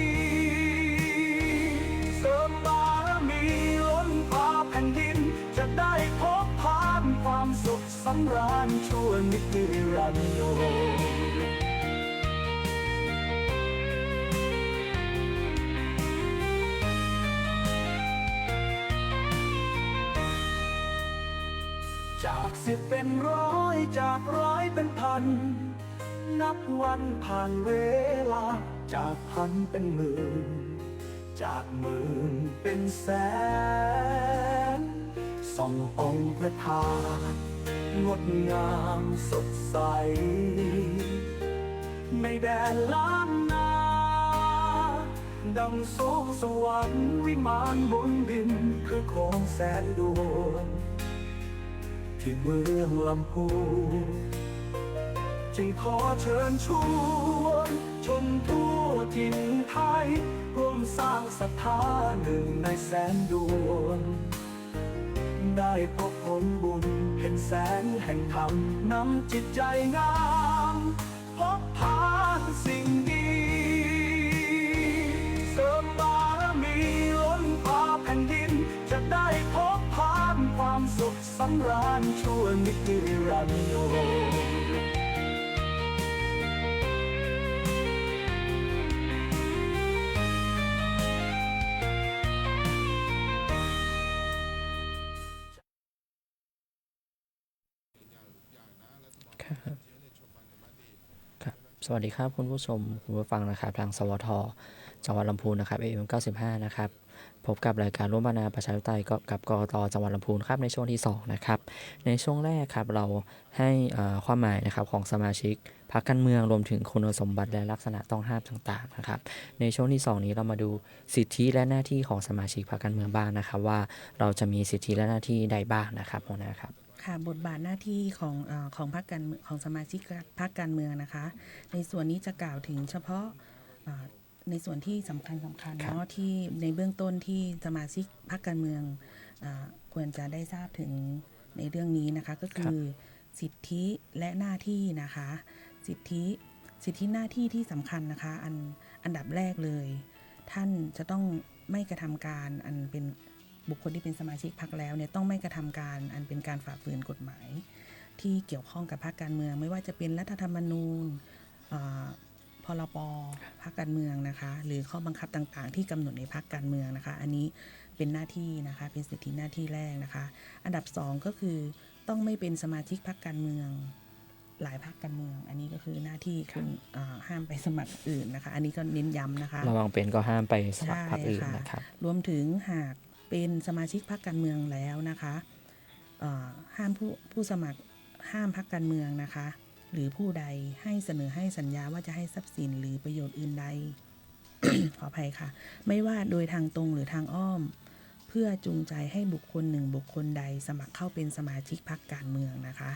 เสริมบารมีล้นฟ้าแผ่นดินจะได้พบพานความสุขสำราญชั่วนิรันดร์จาก10เป็นร้อยจากร้อยเป็นพัน นับวันผ่านเวลาจากพันเป็นหมื่น จากหมื่นเป็นแสนส่ององค์พระธาตุงดงามสดใสในแดนล้านนาดังสูงสวรรค์วิมานบนดินคือโคงแสนดวงที่เมืองลำพูนจึงขอเชิญชวนชนทั่วถิ่นไทยร่วมสร้างศรัทธาหนึ่งในแสนดวงได้พบผลบุญเห็นแสงแห่งธรรมนำจิตใจงามพบพานสิ่งดีเสริมบารมีล้นฟ้าแผ่นดินจะได้พบพานความสุขสำราญชั่วนิรันดร์ครับสวัสดีครับคุณผู้ชมคุณผู้ฟังนะครับทางสวทจังหวัดลำพูนนะครับ AM 95นะครับพบกับรายการร่วมพัฒนาประชาธิปไตยกับกกตจังหวัดลำพูนครับในช่วงที่2นะครับในช่วงแรกครับเราให้ความหมายนะครับของสมาชิกพรรคการเมืองรวมถึงคุณสมบัติและลักษณะต้องห้ามต่างๆนะครับในช่วงที่2นี้เรามาดูสิทธิและหน้าที่ของสมาชิกพรรคการเมืองบ้างนะครับว่าเราจะมีสิทธิและหน้าที่ใดบ้างนะครับหัวหน้าครับ ค่ะบทบาทหน้าที่ของพรรคการของสมาชิกพรรคการเมืองนะคะในส่วนนี้จะกล่าวถึงเฉพาะในส่วนที่สำคัญเนาะที่ในเบื้องต้นที่สมาชิกพรรคการเมืองควรจะได้ทราบถึงในเรื่องนี้นะคะก็คือสิทธิและหน้าที่นะคะสิทธิหน้าที่ที่สำคัญนะคะอันดับแรกเลยท่านจะต้องไม่กระทำการอันเป็นบุคคลที่เป็นสมาชิกพรรคแล้วเนี่ยต้องไม่กระทำการอันเป็นการฝ่าฝืนกฎหมายที่เกี่ยวข้องกับพรรคการเมืองไม่ว่าจะเป็นรัฐธรรมนูญพรบพรรคการเมืองนะคะหรือข้อบังคับต่างๆที่กำหนดในพรรคการเมืองนะคะอันนี้เป็นหน้าที่นะคะเป็นสิทธิหน้าที่แรกนะคะอันดับ2ก็คือต้องไม่เป็นสมาชิกพรรคการเมืองหลายพรรคการเมืองอันนี้ก็คือหน้าที่คุณห้ามไปสมัครอื่นนะคะอันนี้ก็เน้นย้ำนะคะระวังเป็นก็ห้ามไปสมัครพรรคอื่นนะครับรวมถึงหากเป็นสมาชิกพรรคการเมืองแล้วนะคะห้ามผู้สมัครห้ามพรรคการเมืองนะคะหรือผู้ใดให้เสนอให้สัญญาว่าจะให้ทรัพย์สินหรือประโยชน์อื่นใด ขออภัยค่ะ ไม่ว่าโดยทางตรงหรือทางอ้อม เพื่อจูงใจให้บุคคลหนึ่งบุคคลใดสมัครเข้าเป็นสมาชิกพรรคการเมืองนะคะ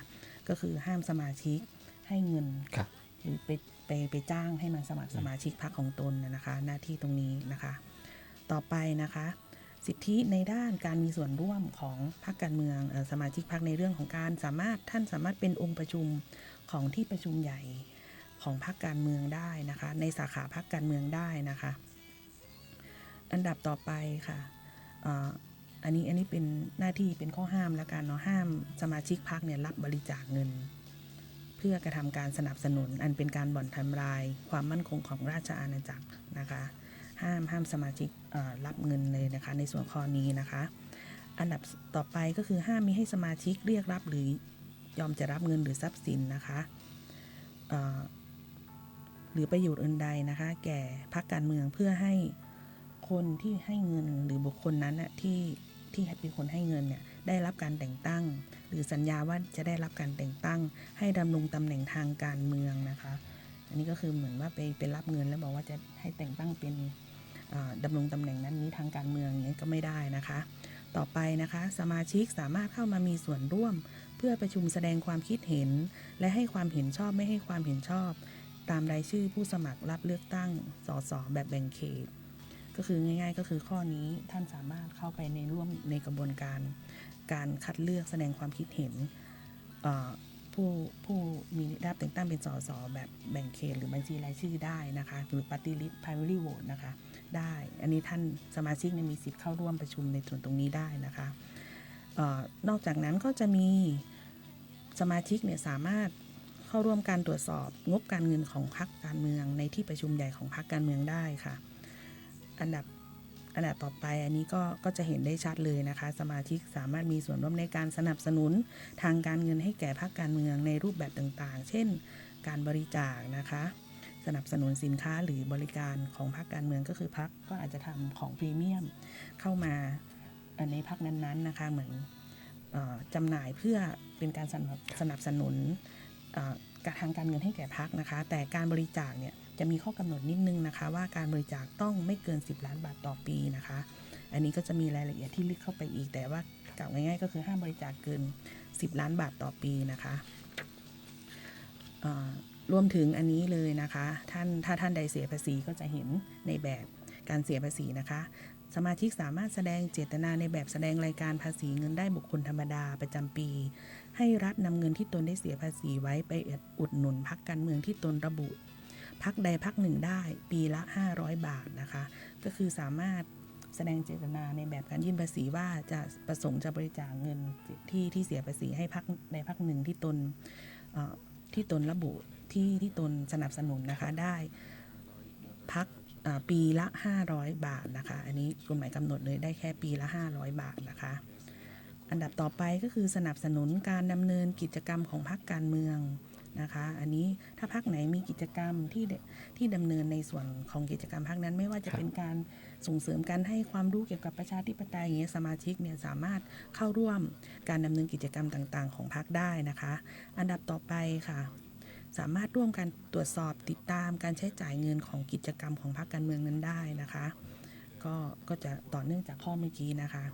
ก็คือห้ามสมาชิกให้เงิน ครับ หรือไปจ้างให้มาสมัครสมาชิกพรรคของตนนะคะ หน้าที่ตรงนี้นะคะ ต่อไปนะคะ สิทธิในด้านการมีส่วนร่วมของพรรคการเมืองสมาชิกพรรคในเรื่องของการท่านสามารถเป็นองค์ประชุมของที่ประชุมใหญ่ของพรรคการเมืองได้นะคะ ในสาขาพรรคการเมืองได้นะคะ อันดับต่อไปค่ะอันนี้เป็นหน้าที่เป็นข้อห้ามแล้วกันเนาะ ห้ามสมาชิกพรรคเนี่ยรับบริจาคเงิน เพื่อกระทำการสนับสนุนอันเป็นการบ่อนทำลายความมั่นคงของราชอาณาจักรนะคะ ห้ามสมาชิกรับเงินเลยนะคะในส่วนข้อนี้นะคะ อันดับต่อไปก็คือห้ามมิให้สมาชิกเรียกรับหรือยอมจะรับเงินหรือทรัพย์สินนะคะหรือประโยชน์อื่นใดนะคะแก่พรรคการเมืองเพื่อให้คนที่ให้เงินหรือบุคคลนั้นน่ะที่เป็นคนให้เงินเนี่ยได้รับการแต่งตั้งหรือสัญญาว่าจะได้รับการแต่งตั้งให้ดำรงตำแหน่งทางการเมืองนะคะอันนี้ก็คือเหมือนว่าไปรับเงินแล้วบอกว่าจะให้แต่งตั้งเป็นดำรงตำแหน่งนั้นนี้ทางการเมืองนี้ก็ไม่ได้นะคะต่อไปนะคะสมาชิกสามารถเข้ามามีส่วนร่วมเพื่อประชุมแสดงความคิดเห็นและให้ความเห็นชอบไม่ให้ความเห็นชอบตามรายชื่อผู้สมัครรับเลือกตั้งสสแบบแบ่งเขตก็คือง่ายๆก็คือข้อนี้ท่านสามารถเข้าไปร่วมในกระบวนการคัดเลือกแสดงความคิดเห็นผู้มีรับแต่งตั้งเป็นสสแบบแบ่งเขตหรือบัญชีรายชื่อได้นะคะหรือ Party List Primary Vote นะคะได้อันนี้ท่านสมาชิกมีสิทธิ์เข้าร่วมประชุมในส่วนตรงนี้ได้นะคะนอกจากนั้นก็จะมีสมาชิกเนี่ยสามารถเข้าร่วมการตรวจสอบงบการเงินของพรรคการเมืองในที่ประชุมใหญ่ของพรรคการเมืองได้ค่ะอันดับต่อไปอันนี้ก็จะเห็นได้ชัดเลยนะคะสมาชิกสามารถมีส่วนร่วมในการสนับสนุนทางการเงินให้แก่พรรคการเมืองในรูปแบบต่างๆเช่นการบริจาคนะคะสนับสนุนสินค้าหรือบริการของพรรคการเมืองก็คือพรรคก็อาจจะทำของพรีเมียมเข้ามาในพรรคนั้นๆนะคะเหมือนจำหน่ายเพื่อเป็นการสนับสนุนทางการเงินให้แก่พรรคนะคะแต่การบริจาคเนี่ยจะมีข้อกำหนดนิดนึงนะคะว่าการบริจาคต้องไม่เกิน10 ล้านบาทต่อปีนะคะอันนี้ก็จะมีรายละเอียดที่ลึกเข้าไปอีกแต่ว่ากล่าวง่ายๆก็คือห้ามบริจาคเกิน10 ล้านบาทต่อปีนะคะรวมถึงอันนี้เลยนะคะถ้าท่านใดเสียภาษีก็จะเห็นในแบบการเสียภาษีนะคะสมาชิกสามารถแสดงเจตนาในแบบแสดงรายการภาษีเงินได้บุคคลธรรมดาประจำปีให้รัฐนำเงินที่ตนได้เสียภาษีไว้ไปอุดหนุนพรรคการเมืองที่ตนระบุพรรคใดพรรคหนึ่งได้ปีละ500 บาทนะคะก็คือสามารถแสดงเจตนาในแบบการยื่นภาษีว่าจะประสงค์จะบริจาคเงินที่เสียภาษีให้พรรคใดพรรคหนึ่งที่ตนระบุที่ตนสนับสนุนนะคะได้พรรคปีละ500 บาทนะคะอันนี้กฎหมายกำหนดเลยได้แค่ปีละ500 บาทนะคะอันดับต่อไปก็คือสนับสนุนการดำเนินกิจกรรมของพรรคการเมืองนะคะอันนี้ถ้าพรรคไหนมีกิจกรรมที่ดำเนินในส่วนของกิจกรรมพรรคนั้นไม่ว่าจะเป็นการส่งเสริมการให้ความรู้เกี่ยวกับประชาธิปไตยอย่างเงี้ยสมาชิกเนี่ยสามารถเข้าร่วมการดำเนินกิจกรรมต่างๆของพรรคได้นะคะอันดับต่อไปค่ะสามารถร่วมกันตรวจสอบติดตามการใช้จ่ายเงินของกิจกรรมของพรรคการเมืองนั้นได้นะคะก็จะต่อเนื่องจากข้อเมื่อกี้นะคะ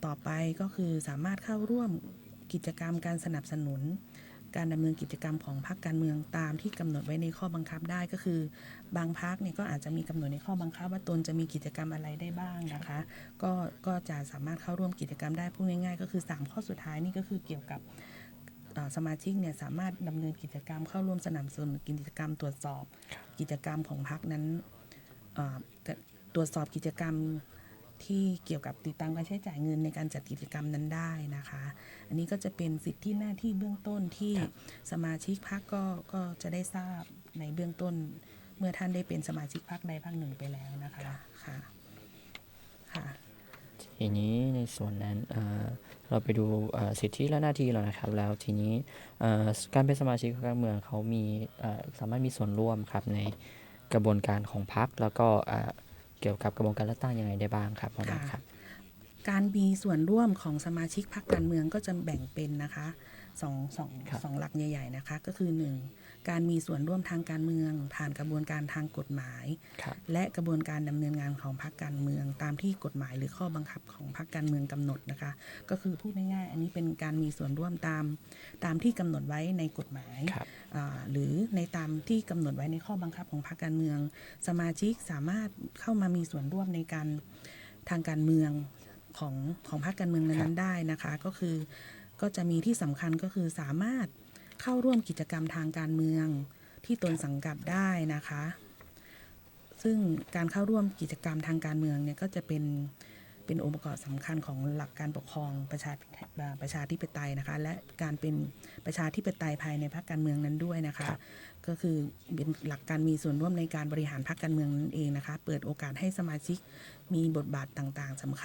ต่อไปก็คือสามารถเข้าร่วมกิจกรรมการสนับสนุนการดำเนินกิจกรรมของพรรคการเมืองตามที่กำหนดไว้ในข้อบังคับได้ก็คือบางพรรคเนี่ยก็อาจจะมีกำหนดในข้อบังคับว่าตนจะมีกิจกรรมอะไรได้บ้างนะคะก็จะสามารถเข้าร่วมกิจกรรมได้พูดง่ายๆก็คือ3ข้อสุดท้ายนี่ก็คือเกี่ยวกับสมาชิกเนี่ยสามารถดำเนินกิจกรรมเข้าร่วมสนับสนุนกิจกรรมตรวจสอบกิจกรรมของพรรคนั้นตรวจสอบกิจกรรมที่เกี่ยวกับติดตามการใช้จ่ายเงินในการจัดกิจกรรมนั้นได้นะคะอันนี้ก็จะเป็นสิทธิหน้าที่เบื้องต้นที่สมาชิกพรรคก็จะได้ทราบในเบื้องต้นเมื่อท่านได้เป็นสมาชิกพรรคใดพรรคหนึ่งไปแล้วนะคะค่ะทีนี้ในส่วนนั้นเราไปดูสิทธิและหน้าที่เรานะครับแล้วทีนี้การเป็นสมาชิกพรรคการเมืองเขามีสามารถมีส่วนร่วมครับในกระบวนการของพรรคแล้วก็เกี่ยวกับกระบวนการเลือกตั้งยังไงได้บ้างครับครับการมีส่วนร่วมของสมาชิกพรรคการเมืองก็จะแบ่งเป็นนะคะ สองหลักใหญ่ๆนะคะก็คือ 1. การมีส่วนร่วมทางการเมืองผ่านกระบวนการทางกฎหมาย ครับ และกระบวนการดำเนินงานของพรรคการเมืองตามที่กฎหมายหรือข้อบังคับของพรรคการเมืองกำหนดนะคะก็คือพูดง่ายๆอันนี้เป็นการมีส่วนร่วมตามที่กำหนดไว้ในกฎหมาย ครับ หรือในตามที่กำหนดไว้ในข้อบังคับของพรรคการเมืองสมาชิกสามารถเข้ามามีส่วนร่วมในการทางการเมืองของพรรคการเมืองนั้นๆได้นะคะก็จะมีที่สำคัญก็คือสามารถเข้าร่วมกิจกรรมทางการเมืองที่ตนสังกัดได้นะคะซึ่งการเข้าร่วมกิจกรรมทางการเมืองเนี่ยก็จะเป็นองค์ประกอบสำคัญของหลักการปกครองประชาธิปไตยนะคะและการเป็นประชาธิปไตยภายในพรรคการเมืองนั้นด้วยนะคะก็คือเป็นหลักการมีส่วนร่วมในการบริหารพรรคการเมืองนั่นเองนะคะเปิดโอกาสให้สมาชิกมีบทบาทต่างๆสำ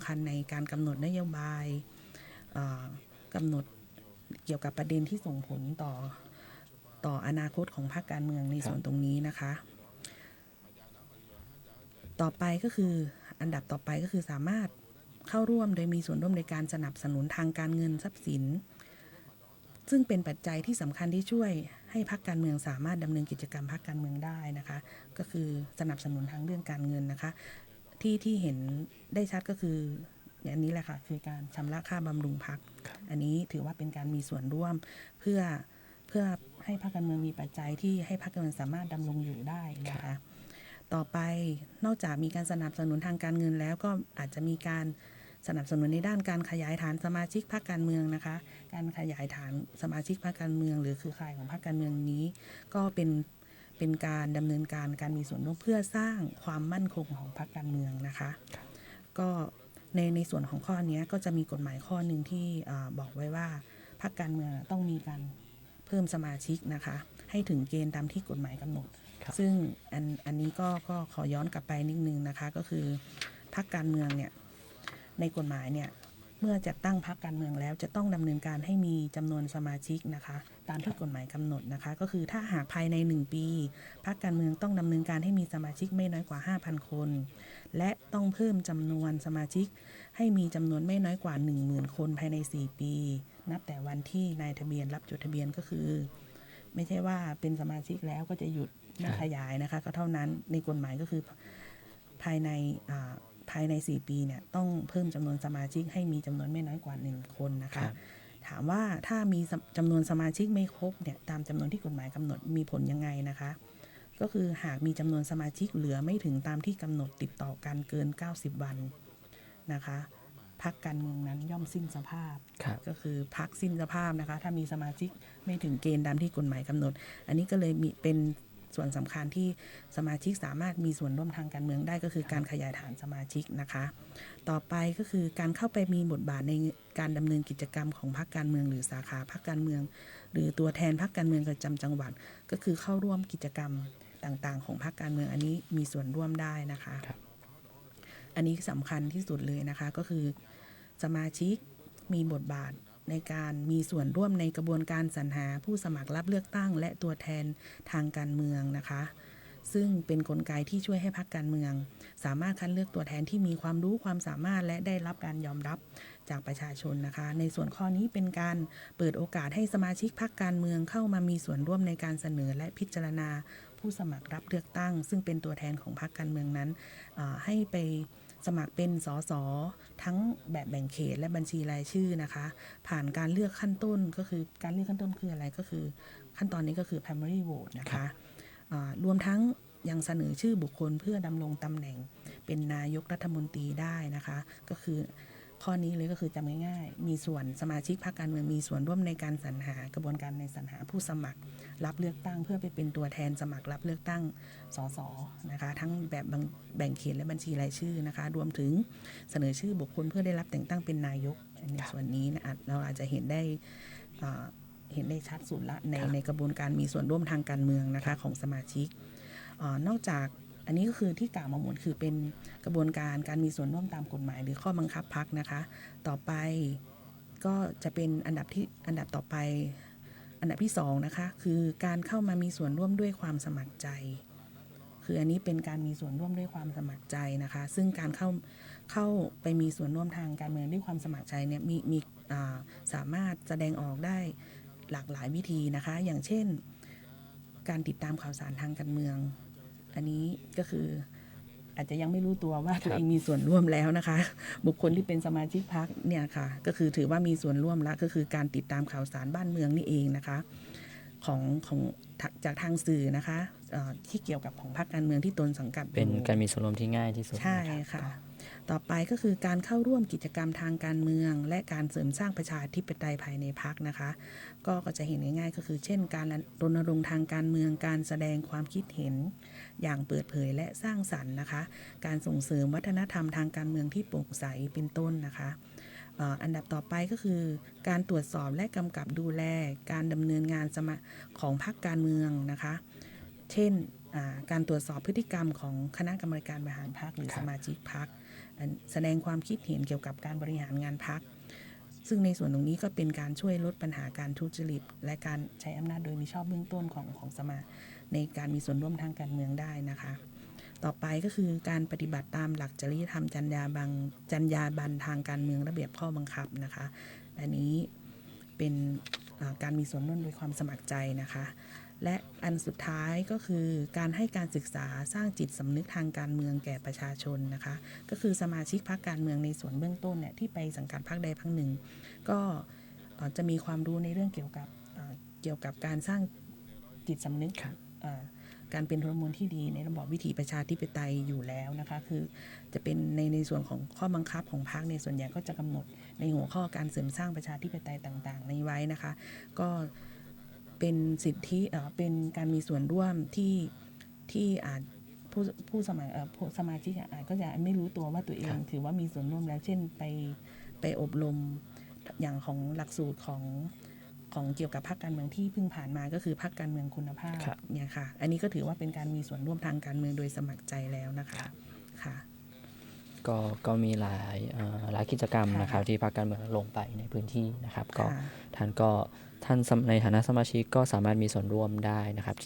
คัญในการกำหนดนโยบายกำหนดเกี่ยวกับประเด็นที่ส่งผลต่ออนาคตของพรรคการเมืองในส่วนตรงนี้นะคะต่อไปก็คืออันดับต่อไปก็คือสามารถเข้าร่วมโดยมีส่วนร่วมในการสนับสนุนทางการเงินทรัพย์สินซึ่งเป็นปัจจัยที่สำคัญที่ช่วยให้พรรคการเมืองสามารถดำเนินกิจกรรมพรรคการเมืองได้นะคะก็คือสนับสนุนทางเรื่องการเงินนะคะที่เห็นได้ชัดก็คืออันนี้แหละค่ะคือการชำระค่าบำรุงพรรคอันนี้ถือว่าเป็นการมีส่วนร่วมเพื่อให้พรรคการเมืองมีปัจจัยที่ให้พรรคการเมืองสามารถดำรงอยู่ได้นะคะต่อไปนอกจากมีการสนับสนุนทางการเงินแล้วก็อาจจะมีการสนับสนุนในด้านการขยายฐานสมาชิกพรรคการเมืองนะคะการขยายฐานสมาชิกพรรคการเมืองหรือเครือข่ายของพรรคการเมืองนี้ก็เป็นการดำเนินการมีส่วนร่วมเพื่อสร้างความมั่นคงของพรรคการเมืองนะคะก็ในส่วนของข้อนี้ก็จะมีกฎหมายข้อหนึ่งที่บอกไว้ว่าพรรคการเมืองต้องมีการเพิ่มสมาชิกนะคะให้ถึงเกณฑ์ตามที่กฎหมายกำหนดซึ่งอันนี้ก็ขอย้อนกลับไปนิดนึงนะคะก็คือพรรคการเมืองเนี่ยในกฎหมายเนี่ยเมื่อจัดตั้งพรรคการเมืองแล้วจะต้องดำเนินการให้มีจำนวนสมาชิกนะคะตามที่กฎหมายกำหนดนะคะก็คือถ้าหากภายใน1ปีพรรคการเมืองต้องดำเนินการให้มีสมาชิกไม่น้อยกว่า 5,000 คนและต้องเพิ่มจำนวนสมาชิกให้มีจำนวนไม่น้อยกว่า 10,000 คนภายใน4ปีนับแต่วันที่นายทะเบียนรับจดทะเบียนก็คือไม่ใช่ว่าเป็นสมาชิกแล้วก็จะหยุดไม่ขยายนะคะก็เท่านั้นในกฎหมายก็คือภายใน4ปีเนี่ยต้องเพิ่มจำนวนสมาชิกให้มีจำนวนไม่น้อยกว่า1คนนะคะถามว่าถ้ามีจำนวนสมาชิกไม่ครบเนี่ยตามจำนวนที่กฎหมายกำหนดมีผลยังไงนะคะก็คือหากมีจำนวนสมาชิกเหลือไม่ถึงตามที่กำหนดติดต่อกันเกิน90วันนะคะพรรคการเมืองนั้นย่อมสิ้นสภาพก็คือพรรคสิ้นสภาพนะคะถ้ามีสมาชิกไม่ถึงเกณฑ์ตามที่กฎหมายกำหนดอันนี้ก็เลยมีเป็นส่วนสำคัญที่สมาชิกสามารถมีส่วนร่วมทางการเมืองได้ก็คือการขยายฐานสมาชิกนะคะต่อไปก็คือการเข้าไปมีบทบาทในการดำเนินกิจกรรมของพรรคการเมืองหรือสาขาพรรคการเมืองหรือตัวแทนพรรคการเมืองประจำจังหวัดก็คือเข้าร่วมกิจกรรมต่างๆของพรรคการเมืองอันนี้มีส่วนร่วมได้นะคะอันนี้สำคัญที่สุดเลยนะคะก็คือสมาชิกมีบทบาทในการมีส่วนร่วมในกระบวนการสรรหาผู้สมัครรับเลือกตั้งและตัวแทนทางการเมืองนะคะซึ่งเป็นกลไกที่ช่วยให้พรรคการเมืองสามารถคัดเลือกตัวแทนที่มีความรู้ความสามารถและได้รับการยอมรับจากประชาชนนะคะในส่วนข้อนี้เป็นการเปิดโอกาสให้สมาชิกพรรคการเมืองเข้ามามีส่วนร่วมในการเสนอและพิจารณาผู้สมัครรับเลือกตั้งซึ่งเป็นตัวแทนของพรรคการเมืองนั้นให้ไปสมัครเป็นสสทั้งแบบแบ่งเขตและบัญชีรายชื่อนะคะผ่านการเลือกขั้นต้นก็คือการเลือกขั้นต้นคืออะไรก็คือขั้นตอนนี้ก็คือ primary vote นะคะรวมทั้งยังเสนอชื่อบุคคลเพื่อดำรงตำแหน่งเป็นนายกรัฐมนตรีได้นะคะก็คือข้อนี้เลยก็คือจำง่ายๆมีส่วนสมาชิกพรรคการเมืองมีส่วนร่วมในการสรรหากระบวนการในสรรหาผู้สมัครรับเลือกตั้งเพื่อไปเป็นตัวแทนสมัครรับเลือกตั้งสสนะคะทั้งแบบแบ่งเขตและบัญชีรายชื่อนะคะรวมถึงเสนอชื่อบุคคลเพื่อได้รับแต่งตั้งเป็นนายกในส่วนนี้นะเราอาจจะเห็นได้ชัดสุดละในกระบวนการมีส่วนร่วมทางการเมืองนะคะของสมาชิกนอกจากอันนี้ก็คือที่กล่าวมาหมดคือเป็นกระบวนการมีส่วนร่วมตามกฎหมายหรือข้อบังคับพรรคนะคะต่อไปก็จะเป็นอันดับต่อไปอันดับที่2นะคะคือการเข้ามามีส่วนร่วมด้วยความสมัครใจคืออันนี้เป็นการมีส่วนร่วมด้วยความสมัครใจนะคะซึ่งการเข้า เข้าไปมีส่วนร่วมทางการเมืองด้วยความสมัครใจเนี่ยมีสามารถแสดงออกได้หลากหลายวิธีนะคะอย่างเช่นการติดตามข่าวสารทางการเมืองอันนี้ก็คืออาจจะยังไม่รู้ตัวว่าตัวเองมีส่วนร่วมแล้วนะคะบุคคลที่เป็นสมาชิกพรรคเนี่ยค่ะก็คือถือว่ามีส่วนร่วมแล้วก็คือการติดตามข่าวสารบ้านเมืองนี่เองนะคะของจากทางสื่อนะคะที่เกี่ยวกับของพรรคการเมืองที่ตนสังกัดเป็นการมีส่วนร่วมที่ง่ายที่สุดใช่ค่ะต่อไปก็คือการเข้าร่วมกิจกรรมทางการเมืองและการเสริมสร้างประชาธิปไตยภายในพรรคนะคะก็จะเห็นง่ายๆก็คือเช่นการรณรงค์ทางการเมืองการแสดงความคิดเห็นอย่างเปิดเผยและสร้างสรรค์นะคะการส่งเสริมวัฒนธรรมทางการเมืองที่โปร่งใสเป็นต้นนะคะอันดับต่อไปก็คือการตรวจสอบและกำกับดูแลการดำเนินงานของพรรคการเมืองนะคะเช่นการตรวจสอบพฤติกรรมของคณะกรรมการบริหารพรรคหรือสมาชิกพรรคแสดงความคิดเห็นเกี่ยวกับการบริหารงานพรรคซึ่งในส่วนตรงนี้ก็เป็นการช่วยลดปัญหาการทุจริตและการใช้อำนาจโดยมิชอบเบื้องต้นของสมาในการมีส่วนร่วมทางการเมืองได้นะคะต่อไปก็คือการปฏิบัติตามหลักจริยธรรมจรรยาบรรณทางการเมืองระเบียบข้อบังคับนะคะอันนี้เป็นการมีส่วนร่วมโดยความสมัครใจนะคะและอันสุดท้ายก็คือการให้การศึกษาสร้างจิตสำนึกทางการเมืองแก่ประชาชนนะคะก็คือสมาชิกพรรคการเมืองในส่วนเบื้องต้นเนี่ยที่ไปสังกัดพรรคใดพรรคหนึ่งก็จะมีความรู้ในเรื่องเกี่ยวกับการสร้างจิตสำนึกการเป็นพลเมืองที่ดีในระบอบวิถีประชาธิปไตยอยู่แล้วนะคะคือจะเป็นในส่วนของข้อบังคับของพรรคในส่วนใหญ่ก็จะกำหนดในหัวข้อการเสริมสร้างประชาธิปไตยต่างๆในไว้นะคะก็เป็นสิทธิเป็นการมีส่วนร่วมที่อาจผู้สมาชิกอาจก็จะไม่รู้ตัวว่าตัวเองถือว่ามีส่วนร่วมแล้วเช่นไปอบรมอย่างของหลักสูตรของเกี่ยวกับพรรคการเมืองที่เพิ่งผ่านมาก็คือพรรคการเมืองคุณภาพเนี่ยค่ะอันนี้ก็ถือว่าเป็นการมีส่วนร่วมทางการเมืองโดยสมัครใจแล้วนะคะค่ะก็มีหลายกิจกรรมนะครับที่พรรคการเมืองลงไปในพื้นที่นะครับก็ท่านในฐานะสมาชิกก็สามารถมีส่วนร่วมได้นะครับ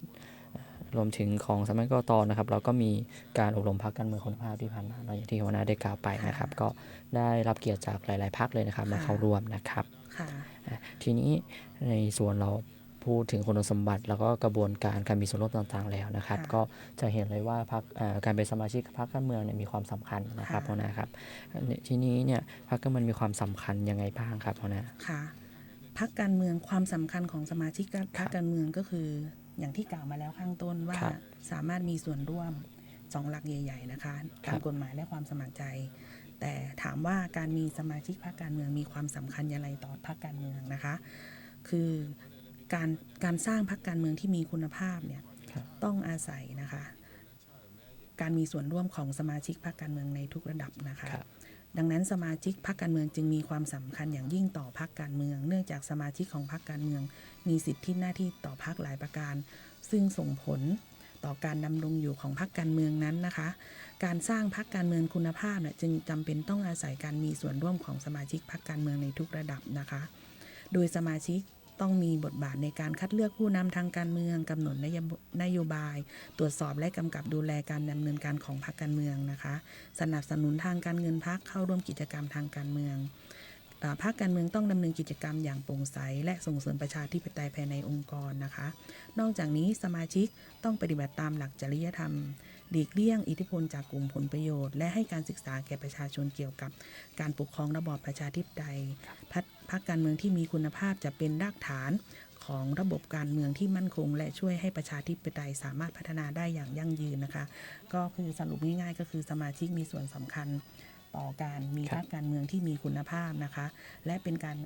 รวมถึงของสำนักกต.นะครับเราก็มีการอบรมพรรคการเมืองคุณภาพที่ผ่านมาอย่างที่หัวหน้าได้กล่าวไปนะครับก็ได้รับเกียรติจากหลายๆพรรคเลยนะครับมาเข้าร่วมนะครับทีนี้ในส่วนเราพูดถึงคุณสมบัติแล้วก็กระบวนการมีส่วนร่วมต่างๆแล้วนะครับก็จะเห็นเลยว่าการเป็นสมาชิกพรรคการเมืองเนี่ยมีความสำคัญนะครับหัวหน้าครับทีนี้เนี่ยพรรคการเมืองมีความสำคัญยังไงบ้างครับหัวหน้าค่ะพรรคการเมืองความสำคัญของสมาชิกพรรคการเมืองก็คืออย่างที่กล่าวมาแล้วข้างต้นว่าสามารถมีส่วนร่วม2หลักใหญ่ๆนะคะตามกฎหมายและความสมัครใจแต่ถามว่าการมีสมาชิกพรรคการเมืองมีความสำคัญอย่างไรต่อพรรคการเมืองนะคะคือการสร้างพรรคการเมืองที่มีคุณภาพเนี่ยต้องอาศัยนะคะการมีส่วนร่วมของสมาชิกพรรคการเมืองในทุกระดับนะคะดังนั้นสมาชิกพรรคการเมืองจึงมีความสำคัญอย่างยิ่งต่อพรรคการเมืองเนื่องจากสมาชิกของพรรคการเมืองมีสิทธิหน้าที่ต่อพรรคหลายประการซึ่งส่งผลต่อการดำรงอยู่ของพรรคการเมืองนั้นนะคะการสร้างพรรคการเมืองคุณภาพเนี่ยจึงจำเป็นต้องอาศัยการมีส่วนร่วมของสมาชิกพรรคการเมืองในทุกระดับนะคะโดยสมาชิกต้องมีบทบาทในการคัดเลือกผู้นำทางการเมืองกำหนดนโยบายตรวจสอบและกำกับดูแลการดำเนินการของพรรคการเมืองนะคะสนับสนุนทางการเงินพรรคเข้าร่วมกิจกรรมทางการเมืองพรรคการเมืองต้องดำเนินกิจกรรมอย่างโปร่งใสและส่งเสริมประชาธิปไตยภายในองค์กรนะคะนอกจากนี้สมาชิกต้องปฏิบัติตามหลักจริยธรรมหลีกเลี่ยงอิทธิพลจากกลุ่มผลประโยชน์และให้การศึกษาแก่ประชาชนเกี่ยวกับการปกครองระบอบประชาธิปไตยพรรคการเมืองที่มีคุณภาพจะเป็นรากฐานของระบบการเมืองที่มั่นคงและช่วยให้ประชาธิปไตยสามารถพัฒนาได้อย่างยั่งยืนนะคะก็คือสรุปง่ายๆก็คือสมาชิกมีส่วนสำคัญต่อการมีพรรคการเมืองที่มีคุณภาพนะคะและเป็นการ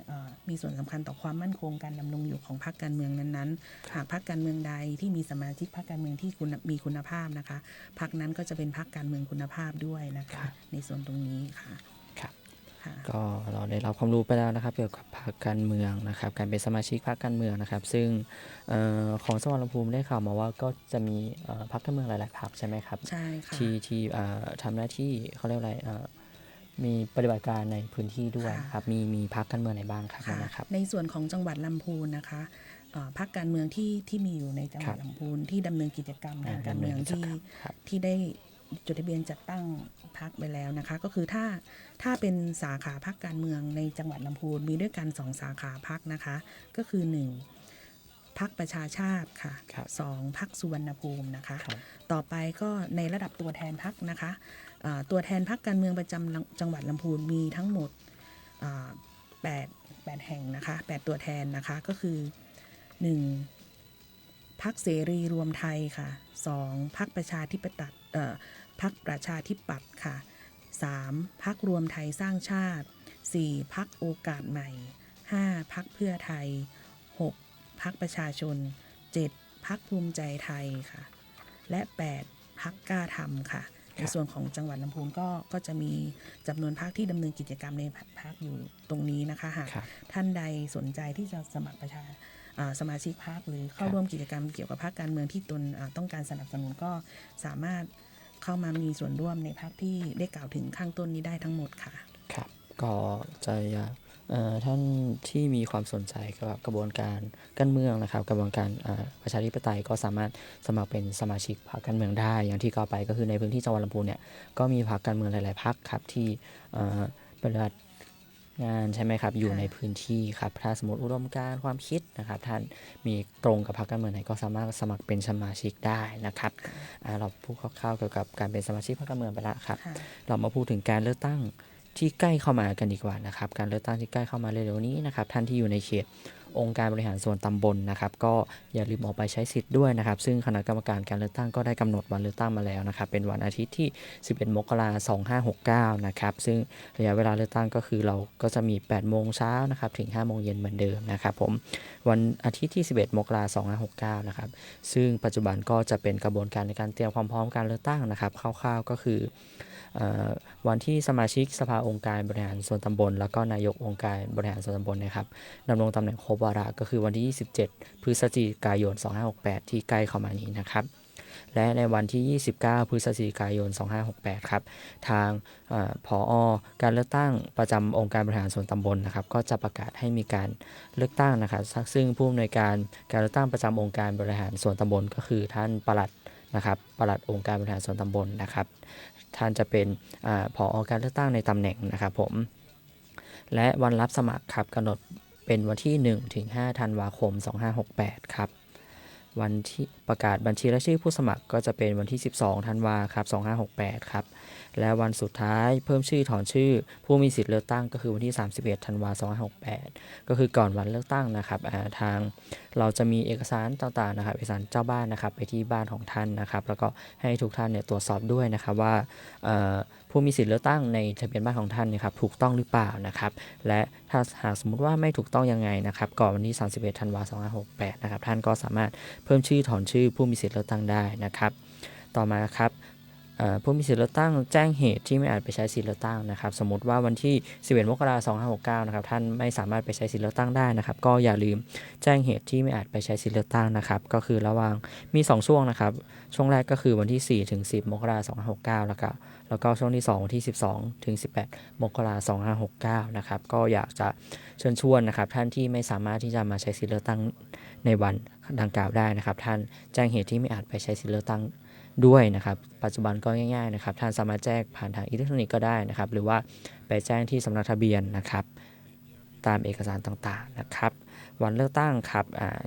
มีส่วนสำคัญต่อความมั่นคงการดำรงอยู่ของพรรคการเมืองนั้นๆหากพรรคการเมืองใดที่มีสมาชิกพรรคการเมืองที่มีคุณภาพนะคะพรรคนั้นก็จะเป็นพรรคการเมืองคุณภาพด้วยนะคะในส่วนตรงนี้ค่ะก็เราได้รับความรู้ไปแล้วนะครับเกี่ยวกับพรรคการเมืองนะครับการเป็นสมาชิกพรรคการเมืองนะครับซึ่งของจังหวัดลำพูนได้ข่าวมาว่าก็จะมีพรรคการเมืองหลายๆพรรคใช่ไหมครับใช่ค่ะที่ทำหน้าที่เขาเรียกอะไรมีปฏิบัติการในพื้นที่ด้วยครับมีพรรคการเมืองไหนบ้างครับนะครับในส่วนของจังหวัดลำพูนนะคะพรรคการเมืองที่มีอยู่ในจังหวัดลำพูนที่ดำเนินกิจกรรมทางการเมืองที่ได้ จดทะเบียนจัดตั้งพรรคไปแล้วนะคะ ก็คือถ้าเป็นสาขาพรรคการเมืองในจังหวัดลำพูนมีด้วยกัน2สาขาพรรคนะคะ ก็คือ1พรรคประชาชาติค่ะ ครับ 2พรรคสุวรรณภูมินะคะ ครับ ต่อไปก็ในระดับตัวแทนพรรคนะคะตัวแทนพรรคการเมืองประจำจังหวัดลำพูนมีทั้งหมด8แห่งนะคะ8ตัวแทนนะคะก็คือ 1. พรรคเสรีรวมไทยค่ะ 2. พรรคประชาธิปัตย์พรรคประชาธิปัตย์ค่ะ 3. พรรครวมไทยสร้างชาติ 4. พรรคโอกาสใหม่ 5. พรรคเพื่อไทย 6. พรรคประชาชน 7. พรรคภูมิใจไทยค่ะ และ 8. พรรคกล้าทำค่ะ ในส่วนของจังหวัดลำพูนก็จะมีจำนวนพรรคที่ดำเนินกิจกรรมในพรรคอยู่ตรงนี้นะคะหาก ครับ ท่านใดสนใจที่จะสมัครสมาชิกพรรคหรือเข้า ครับ ร่วมกิจกรรมเกี่ยวกับพรรคการเมืองที่ตนต้องการสนับสนุนก็สามารถเข้ามามีส่วนร่วมในพรรคที่ได้กล่าวถึงข้างต้นนี้ได้ทั้งหมดค่ะ ครับก็จะท่านที่มีความสนใจกับกระบวนการการเมืองนะครับกระบวนการประชาธิปไตยก็สามารถสมัครเป็นสมาชิกพรรคการเมืองได้อย่างที่กล่าวไปก็คือในพื้นที่จังหวัดลำพูนเนี่ยก็มีพรรคการเมืองหลายๆพรรคครับที่ปฏิบัติงานใช่ไหมครับอยู่ในพื้นที่ครับถ้าสมมติอุดมการณ์ความคิดนะครับท่านมีตรงกับพรรคการเมืองไหนก็สามารถสมัครเป็นสมาชิกได้นะครับเราพูดคร่าวๆเกี่ยวกับการเป็นสมาชิกพรรคการเมืองไปแล้วครับ ค่ะ เรามาพูดถึงการเลือกตั้งที่ใกล้เข้ามากันดีกว่านะครับการเลือกตั้งที่ใกล้เข้ามาเร็วๆนี้นะครับท่านที่อยู่ในเขตองค์การบริหารส่วนตำบลนะครับก็อย่าลืมออกไปใช้สิทธิ์ด้วยนะครับซึ่งคณะกรรมการการเลือกตั้งก็ได้กำหนดวันเลือกตั้งมาแล้วนะครับเป็นวันอาทิตย์ที่11 มกราคม 2569นะครับซึ่งระยะเวลาเลือกตั้งก็คือเราก็จะมี 8 โมงเช้านะครับถึง 5 โมงเย็นเหมือนเดิมนะครับผมวันอาทิตย์ที่11 มกราคม 2569นะครับซึ่งปัจจุบันก็จะเป็นกระบวนการในการเตรียมความพร้อมการเลือกตั้งนะครับคร่าวๆก็คือวันที่สมาชิกสภาองค์การบริหารส่วนตำบลแล้วก็นายกองค์การบริหารส่วนตำบลนะครับดำรงตำแหน่งครบวาระก็คือวันที่ 27 พฤศจิกายน 2568 ที่ใกล้เข้ามานี้นะครับและในวันที่ 29 พฤศจิกายน 2568 ครับทางผอ.การเลือกตั้งประจำองค์การบริหารส่วนตำบลนะครับก็จะประกาศให้มีการเลือกตั้งนะครับซึ่งผู้อำนวยการการเลือกตั้งประจำองค์การบริหารส่วนตำบลก็คือท่านปลัดนะครับปลัดองค์การบริหารส่วนตำบลนะครับท่านจะเป็นผอ.การเลือกตั้งในตำแหน่งนะครับผมและวันรับสมัครครับกำหนดเป็นวันที่ 1-5 ธันวาคม 2568 ครับวันที่ประกาศบัญชีรายชื่อผู้สมัครก็จะเป็นวันที่ 12 ธันวาคมครับ 2568 ครับและวันสุดท้ายเพิ่มชื่อถอนชื่อผู้มีสิทธิ์เลือกตั้งก็คือวันที่ 31 ธันวาคม 2568 ก็คือก่อนวันเลือกตั้งนะครับทางเราจะมีเอกสารต่างๆนะครับเอกสารเจ้าบ้านนะครับไปที่บ้านของท่านนะครับแล้วก็ให้ทุกท่านเนี่ยตรวจสอบด้วยนะครับว่าผู้มีสิทธิ์เลือกตั้งในทะเบียนบ้านของท่านนะครับถูกต้องหรือเปล่านะครับและถ้าหากสมมุติว่าไม่ถูกต้องยังไงนะครับก่อนวันที่ 31 ธันวาคม 2568 นะครับท่านก็สามารถเพิ่มชื่อถอนชื่อผู้มีสิทธิ์เลือกตั้งได้นะครับต่อมาครับผู้มีสิทธิ์เลือกตั้งแจ้งเหตุที่ไม่อาจไปใช้สิทธิ์เลือกตั้งนะครับสมมติว่าวันที่ 11 มกราคม 2569 นะครับท่านไม่สามารถไปใช้สิทธิ์เลือกตั้งได้นะครับก็อย่าลืมแจ้งเหตุที่ไม่อาจไปใช้สิทธิ์เลือกตั้งนะครับก็คือระหว่างมี2ช่วงนะครับช่วงแรกก็คือวันที่ 4 ถึง 10 มกราคม 2569 แล้วก็ช่วงที่2วันที่ 12 ถึง 18 มกราคม 2569 นะครับก็อยากจะเชิญชวนนะครับท่านที่ไม่สามารถที่จะมาใช้สิทธิ์เลือกตั้งในวันดังกล่าวได้นะครับท่านแจ้งเหตุที่ไม่อาจไปใช้สิทธิ์เลือกตั้งด้วยนะครับปัจจุบันก็ง่ายๆนะครับท่านสามารถแจ้งผ่านทางอิเล็กทรอนิกส์ก็ได้นะครับหรือว่าไปแจ้งที่สำนักทะเบียนนะครับตามเอกสารต่างๆนะครับวันเลือกตั้งครับ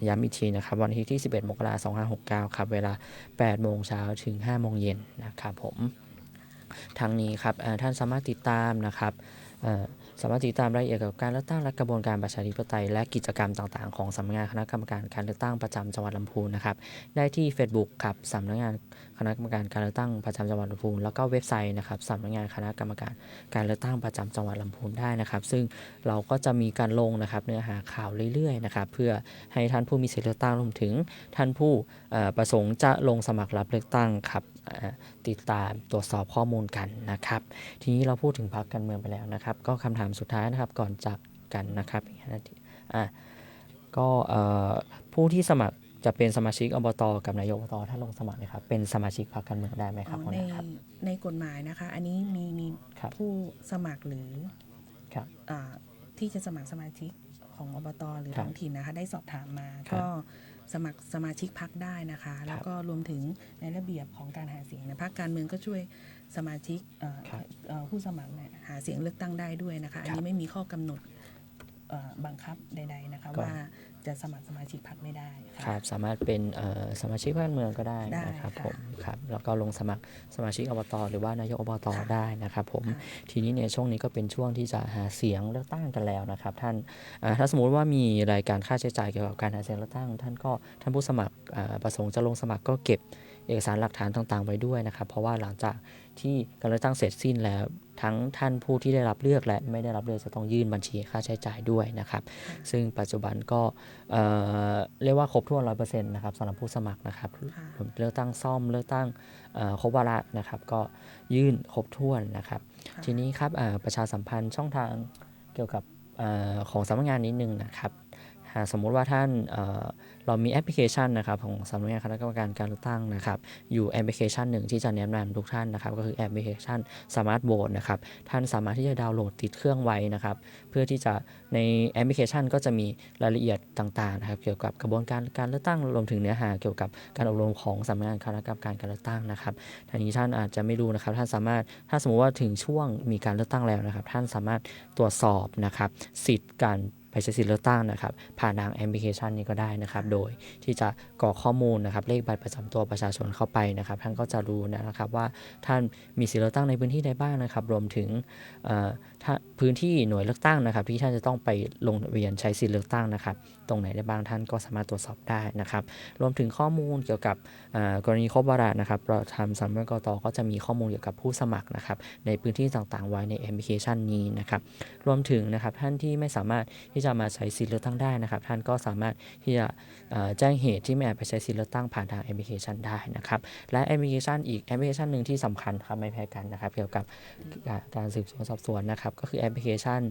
ย้ำอีกทีนะครับวันที่ 11 มกราคม 2569 ครับเวลา 8 โมงเช้าถึง 5 โมงเย็นนะครับผมทางนี้ครับท่านสามารถติดตามนะครับสามารถติดตามรายละเอียดเกี่ยวกับการเลือกตั้งและกระบวนการประชาธิปไตยและกิจกรรมต่างๆของสำนักงานคณะกรรมการการเลือกตั้งประจำจังหวัดลำพูนนะครับได้ที่ Facebook ครับสำนักงานคณะกรรมการการเลือกตั้งประจำจังหวัดลำพูนแล้วก็เว็บไซต์นะครับสำนักงานคณะกรรมการการเลือกตั้งประจำจังหวัดลำพูนได้นะครับซึ่งเราก็จะมีการลงนะครับเนื้อหาข่าวเรื่อยๆนะครับเพื่อให้ท่านผู้มีสิทธิเลือกตั้งรวมถึงท่านผู้ประสงค์จะลงสมัครรับเลือกตั้งครับติดตามตรวจสอบข้อมูลกันนะครับทีนี้เราพูดถึงพรรคการเมืองไปแล้วนะครับก็คำถามสุดท้ายนะครับก่อนจากกันนะครับก็ผู้ที่สมัครจะเป็นสมาชิกอบต.กับนายกอบต.ถ้าลงสมัครนะครับเป็นสมาชิกพรรคการเมืองได้ไหมครับในกฎหมายนะคะอันนี้มีผู้สมัครหรือที่จะสมัครสมาชิก ของอบตหรือ ครับ ท้องถิ่นนะคะได้สอบถามมา ครับ ก็สมัครสมาชิกพรรคได้นะคะ แล้วก็รวมถึงในระเบียบของการหาเสียงในพรรคการเมืองก็ช่วยสมาชิกครับ ผู้สมัครเนี่ยหาเสียงเลือกตั้งได้ด้วยนะคะอันนี้ไม่มีข้อกำหนดบังคับใดๆนะคะ ก็ ว่าจะสมัครสมาชิกพรรคไม่ได้ค่ะ ครับสามารถเป็นสมาชิกพรรคการเมืองก็ได้ ได้ นะครับ ค่ะ ผมครับแล้วก็ลงสมัครสมาชิกอบตหรือว่านายกอบต ค่ะ ได้นะครับผม ค่ะ ทีนี้ในช่วงนี้ก็เป็นช่วงที่จะหาเสียงเลือกตั้งกันแล้วนะครับท่านถ้าสมมุติว่ามีรายการค่าใช้จ่ายเกี่ยวกับการหาเสียงเลือกตั้งท่านผู้สมัครประสงค์จะลงสมัครก็เก็บเอกสารหลักฐานต่างๆไว้ด้วยนะครับเพราะว่าหลังจากที่การเลือกตั้งเสร็จสิ้นแล้วทั้งท่านผู้ที่ได้รับเลือกและไม่ได้รับเลือกจะต้องยื่นบัญชีค่าใช้จ่ายด้วยนะครับซึ่งปัจจุบันก็เรียกว่าครบถ้วน 100% นะครับสำหรับผู้สมัครนะครับ ค่ะ เลือกตั้งซ่อมเลือกตั้งครบวาระนะครับก็ยื่นครบถ้วนนะครับ ค่ะ ทีนี้ครับประชาสัมพันธ์ช่องทางเกี่ยวกับของสำนักงานนิดนึงนะครับหากสมมุติว่าท่านเรามีแอปพลิเคชันนะครับของสำนักงานคณะกรรมการการเลือกตั้งนะครับอยู่แอปพลิเคชันหนึ่งที่จะแนะนำทุกท่านนะครับก็คือแอปพลิเคชัน Smart Vote นะครับท่านสามารถที่จะดาวน์โหลดติดเครื่องไว้นะครับเพื่อที่จะในแอปพลิเคชันก็จะมีรายละเอียดต่างๆนะครับเกี่ยวกับกระบวนการการเลือกตั้งรวมถึงเนื้อหาเกี่ยวกับการอบรมของสำนักงานคณะกรรมการการเลือกตั้งนะครับทีนี้ท่านอาจจะไม่รู้นะครับท่านสามารถถ้าสมมุติว่าถึงช่วงมีการเลือกตั้งแล้วนะครับท่านสามารถตรวจสอบนะครับสิทธิ์การไปใช้สิทธิ์เลือกตั้งนะครับผ่านทางแอปพลิเคชันนี้ก็ได้นะครับโดยที่จะกรอกข้อมูลนะครับเลขบัตรประจำตัวประชาชนเข้าไปนะครับท่านก็จะรู้นะครับว่าท่านมีสิทธิ์เลือกตั้งในพื้นที่ใดบ้างนะครับรวมถึงถ้าพื้นที่หน่วยเลือกตั้งนะครับที่ท่านจะต้องไปลงทะเบียนใช้สิทธิ์เลือกตั้งนะครับตรงไหนได้บ้างท่านก็สามารถตรวจสอบได้นะครับรวมถึงข้อมูลเกี่ยวกับกรณีครบวาระนะครับเราทำสำนักงานกตก็จะมีข้อมูลเกี่ยวกับผู้สมัครนะครับในพื้นที่ต่างๆไว้ในแอปพลิเคชันนี้นะครับรวมถึงนะครับท่านที่ไม่สามารถที่จะมาใช้สิทธิ์เลือกตั้งได้นะครับท่านก็สามารถที่จะแจ้งเหตุที่ไม่อาจไปใช้สิทธิ์เลือกตั้งผ่านทางแอปพลิเคชันได้นะครับและแอปพลิเคชันอีกแอปพลิเคชันหนึ่งที่สำคัญครับไม่แพ้กันนะครับเกี่ยวกับการสืบสวนสอบสวนนะครับก็คือแอปพลิเคชัน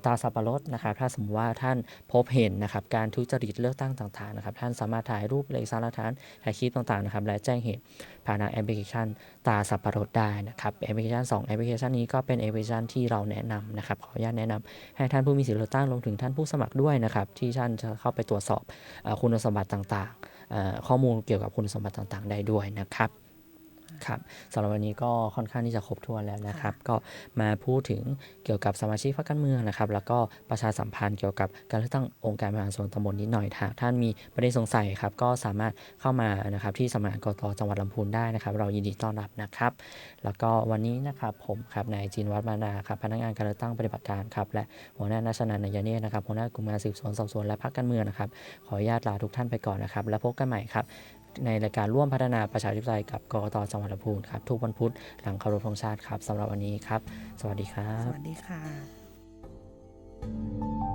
ตาสับปะรดนะครับถ้าสมมติว่าท่านพบเห็นนะครับการทุจริตเลือกตั้งต่างๆนะครับท่านสามารถถ่ายรูปเอกสารหลักฐานถ่ายคลิปต่างๆนะครับและแจ้งเหตุผ่านทางแอปพลิเคชันตาสับปะรดได้นะครับแอปพลิเคชัน2แอปพลิเคชันนี้ก็เป็นแอปพลิเคชันที่เราแนะนำนะครับขออนุญาตแนะนำให้ท่านผู้มีสิทธิเลือกตั้งรวมถึงท่านผู้สมัครด้วยนะครับที่ท่านจะเข้าไปตรวจสอบคุณสมบัติต่างๆข้อมูลเกี่ยวกับคุณสมบัติต่างๆได้ด้วยนะครับครับสำหรับวันนี้ก็ค่อนข้างที่จะครบถ้วนแล้วนะครับก็มาพูดถึงเกี่ยวกับสมาชิกพรรคการเมืองนะครับแล้วก็ประชาสัมพันธ์เกี่ยวกับการเลือกตั้งองค์การบริหารส่วนตำบลนิดหน่อยหากท่านมีประเด็นสงสัยครับก็สามารถเข้ามานะครับที่สำนักงานกต.จังหวัดลำพูนได้นะครับเรายินดีต้อนรับนะครับแล้วก็วันนี้นะครับผมครับนายจินวัฒน์มานาครับพนักงานการเลือกตั้งปฏิบัติการครับและหัวหน้านัชนันท์ นยเนตรนะครับหัวหน้ากลุ่มงานสืบสวนสอบสวนและพรรคการเมืองนะครับขออนุญาตลาทุกท่านไปก่อนนะครับแล้วพบกันใหม่ครับในรายการร่วมพัฒนาประชาธิปไตยกับกกต.จังหวัดลำพูนครับทุกวันพุธหลังเคารพธงชาติครับสำหรับวันนี้ครับสวัสดีครับ สวัสดีค่ะ